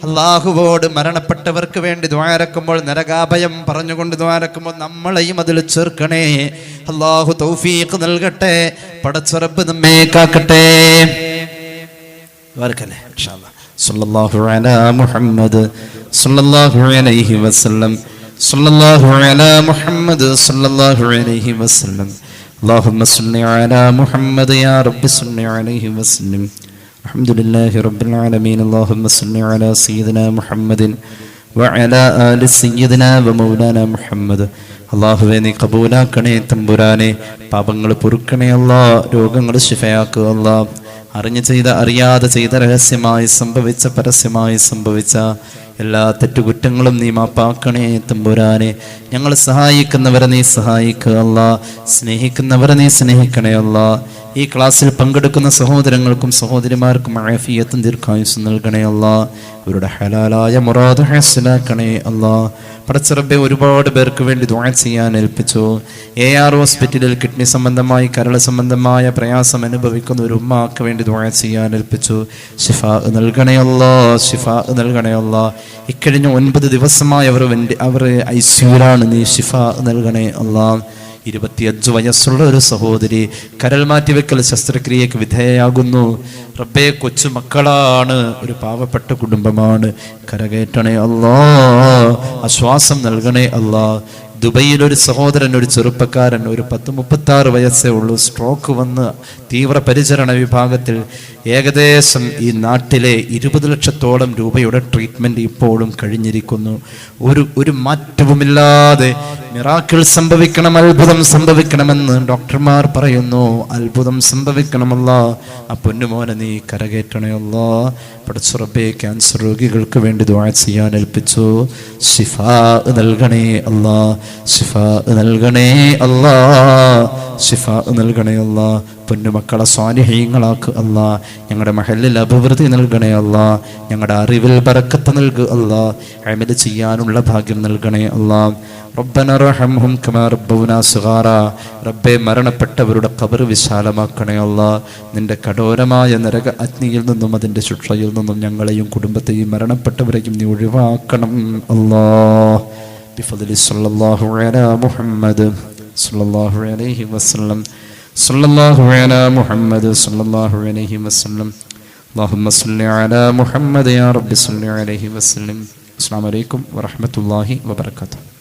അല്ലാഹുവോട് മരണപ്പെട്ടവർക്ക് വേണ്ടി ദുആ ഇറക്കുമ്പോൾ നരകാഭയം പറഞ്ഞുകൊണ്ട് ദുആ ഇറക്കുമ്പോൾ നമ്മളെയും അതിൽ ചേർക്കണേ. അല്ലാഹു തൗഫീഖ് നൽകട്ടെ. പടച്ച റബ്ബ് നമ്മെ കാക്കട്ടെ. ബർക്കല്ലേ ഇൻഷാ അല്ലാഹ്. സല്ലല്ലാഹു അലാ മുഹമ്മദ് സല്ലല്ലാഹു അലൈഹി വസല്ലം. സല്ലല്ലാഹു അലാ മുഹമ്മദ് സല്ലല്ലാഹു അലൈഹി വസല്ലം. അല്ലാഹുമ്മ സ്വല്ലി അലാ മുഹമ്മദ് യാ റബ്ബി സ്വല്ലി അലൈഹി വസല്ലം. അൽഹംദുലില്ലാഹി റബ്ബിൽ ആലമീൻ. അല്ലാഹുമ്മ സ്വല്ലി അലാ സയ്യിദിനാ മുഹമ്മദിൻ വഅലാ ആലി സയ്യിദിനാ വമൗലാനാ മുഹമ്മദ്. അല്ലാഹുവേ നീ കബൂലാക്കണേ തമ്പുരാനെ. പാപങ്ങൾ പൊറുക്കണേ അല്ലാഹ്. രോഗങ്ങൾ ശിഫയാക്കുക അല്ലാഹ്. അറിഞ്ഞു ചെയ്ത, അറിയാതെ ചെയ്ത, രഹസ്യമായി സംഭവിച്ച, പരസ്യമായി സംഭവിച്ച എല്ലാ തെറ്റുകുറ്റങ്ങളും നീ മാപ്പാക്കണേ തമ്പുരാനെ. ഞങ്ങൾ സഹായിക്കുന്നവരെ നീ സഹായിക്കുക അല്ലാ. സ്നേഹിക്കുന്നവരെ നീ സ്നേഹിക്കണേ അല്ലാ. ഈ ക്ലാസ്സിൽ പങ്കെടുക്കുന്ന സഹോദരങ്ങൾക്കും സഹോദരിമാർക്കും ആഫിയത്തും ദീർഘായുസ്സും നൽകണേ അല്ലാ. ഇവരുടെ ഹലാലായ മുറാദ് ഹാസിലാക്കണേ അല്ലാ. പടച്ച റബ്ബേ, ഒരുപാട് പേർക്ക് വേണ്ടി ദുആ ചെയ്യാൻ ഏൽപ്പിച്ചു. AR ഹോസ്പിറ്റലിൽ കിഡ്നി സംബന്ധമായി, കരൾ സംബന്ധമായ പ്രയാസം അനുഭവിക്കുന്ന ഒരു ഉമ്മാക്ക് വേണ്ടി ദുആ ചെയ്യാൻ ഏൽപ്പിച്ചു. ശിഫാ നൽകണേ അല്ലാ. ശിഫാ നൽകണേ അല്ലാ. ഇക്കഴിഞ്ഞ 9 ദിവസമായി അവർ ICUലാണ്. നീ ശിഫാ നൽകണേ അല്ലാ. 25 വയസ്സുള്ള ഒരു സഹോദരി കരൾ മാറ്റിവെക്കൽ ശസ്ത്രക്രിയക്ക് വിധേയയാകുന്നു. റബ്ബേ, കൊച്ചു മക്കളാണ്, ഒരു പാവപ്പെട്ട കുടുംബമാണ്. കരകയറ്റണേ അല്ലാ, ആശ്വാസം നൽകണേ അല്ലാ. ദുബൈയിൽ ഒരു സഹോദരൻ, ഒരു ചെറുപ്പക്കാരൻ, ഒരു 10-36 വയസ്സേ ഉള്ളൂ, സ്ട്രോക്ക് വന്ന് തീവ്ര പരിചരണ വിഭാഗത്തിൽ. ഏകദേശം ഈ നാട്ടിലെ 20 ലക്ഷത്തോളം രൂപയുടെ ട്രീറ്റ്മെന്റ് ഇപ്പോഴും കഴിഞ്ഞിരിക്കുന്നു. ഒരു മാറ്റവുമില്ലാതെ മിറാക്കിൾ സംഭവിക്കണം, അത്ഭുതം സംഭവിക്കണമെന്ന് ഡോക്ടർമാർ പറയുന്നു. അത്ഭുതം സംഭവിക്കണമല്ല. ആ പൊന്നുമോനെ നീ കരകയറ്റണയല്ല. പടച്ച റബ്ബേ, ക്യാൻസർ രോഗികൾക്ക് വേണ്ടി ദുആ ചെയ്യാൻ ഏൽപ്പിച്ചു. ശിഫാ നൽകണേ അല്ലാ, ശിഫാ നൽകണേ അല്ലാ, ശിഫാ നൽകണേ അല്ലാ. പൊന്നുമക്കളെ സ്വാലിഹീങ്ങളാക്ക് അല്ലാ. ഞങ്ങളുടെ മഹല്ലിൽ അഭിവൃദ്ധി നൽകണേ അല്ലാ. ഞങ്ങളുടെ അറിവിൽ ബറക്കത്ത് നൽകുക അല്ലാ. അമല് ചെയ്യാനുള്ള ഭാഗ്യം നൽകണേ അല്ലാ. റബ്ബന റഹംഹും കമാ റബ്ബൗനാ സിഗാറാ. റബ്ബേ, മരണപ്പെട്ടവരുടെ ഖബർ വിശാലമാക്കണേ അല്ലാ. നിന്റെ കഠോരമായ നരക അഗ്നിയിൽ നിന്നും അതിൻ്റെ ശിക്ഷയിൽ നിന്നും ഞങ്ങളെയും കുടുംബത്തെയും മരണപ്പെട്ടവരെയും നീ ഒഴിവാക്കണം അല്ലാ. ബിഫദ്ലി സ്വല്ലല്ലാഹു അലാ മുഹമ്മദ് സ്വല്ലല്ലാഹു അലൈഹി വസല്ലം സ്വല്ലല്ലാഹു അലാ മുഹമ്മദ് സ്വല്ലല്ലാഹു അലൈഹി വസല്ലം. അല്ലാഹുമ്മ സ്വല്ലി അലാ മുഹമ്മദ് യാ റബ്ബി സ്വല്ലി അലൈഹി വസല്ലം. അസ്സലാമു അലൈക്കും വറഹ്മത്തുള്ളാഹി വബറകാതുഹു.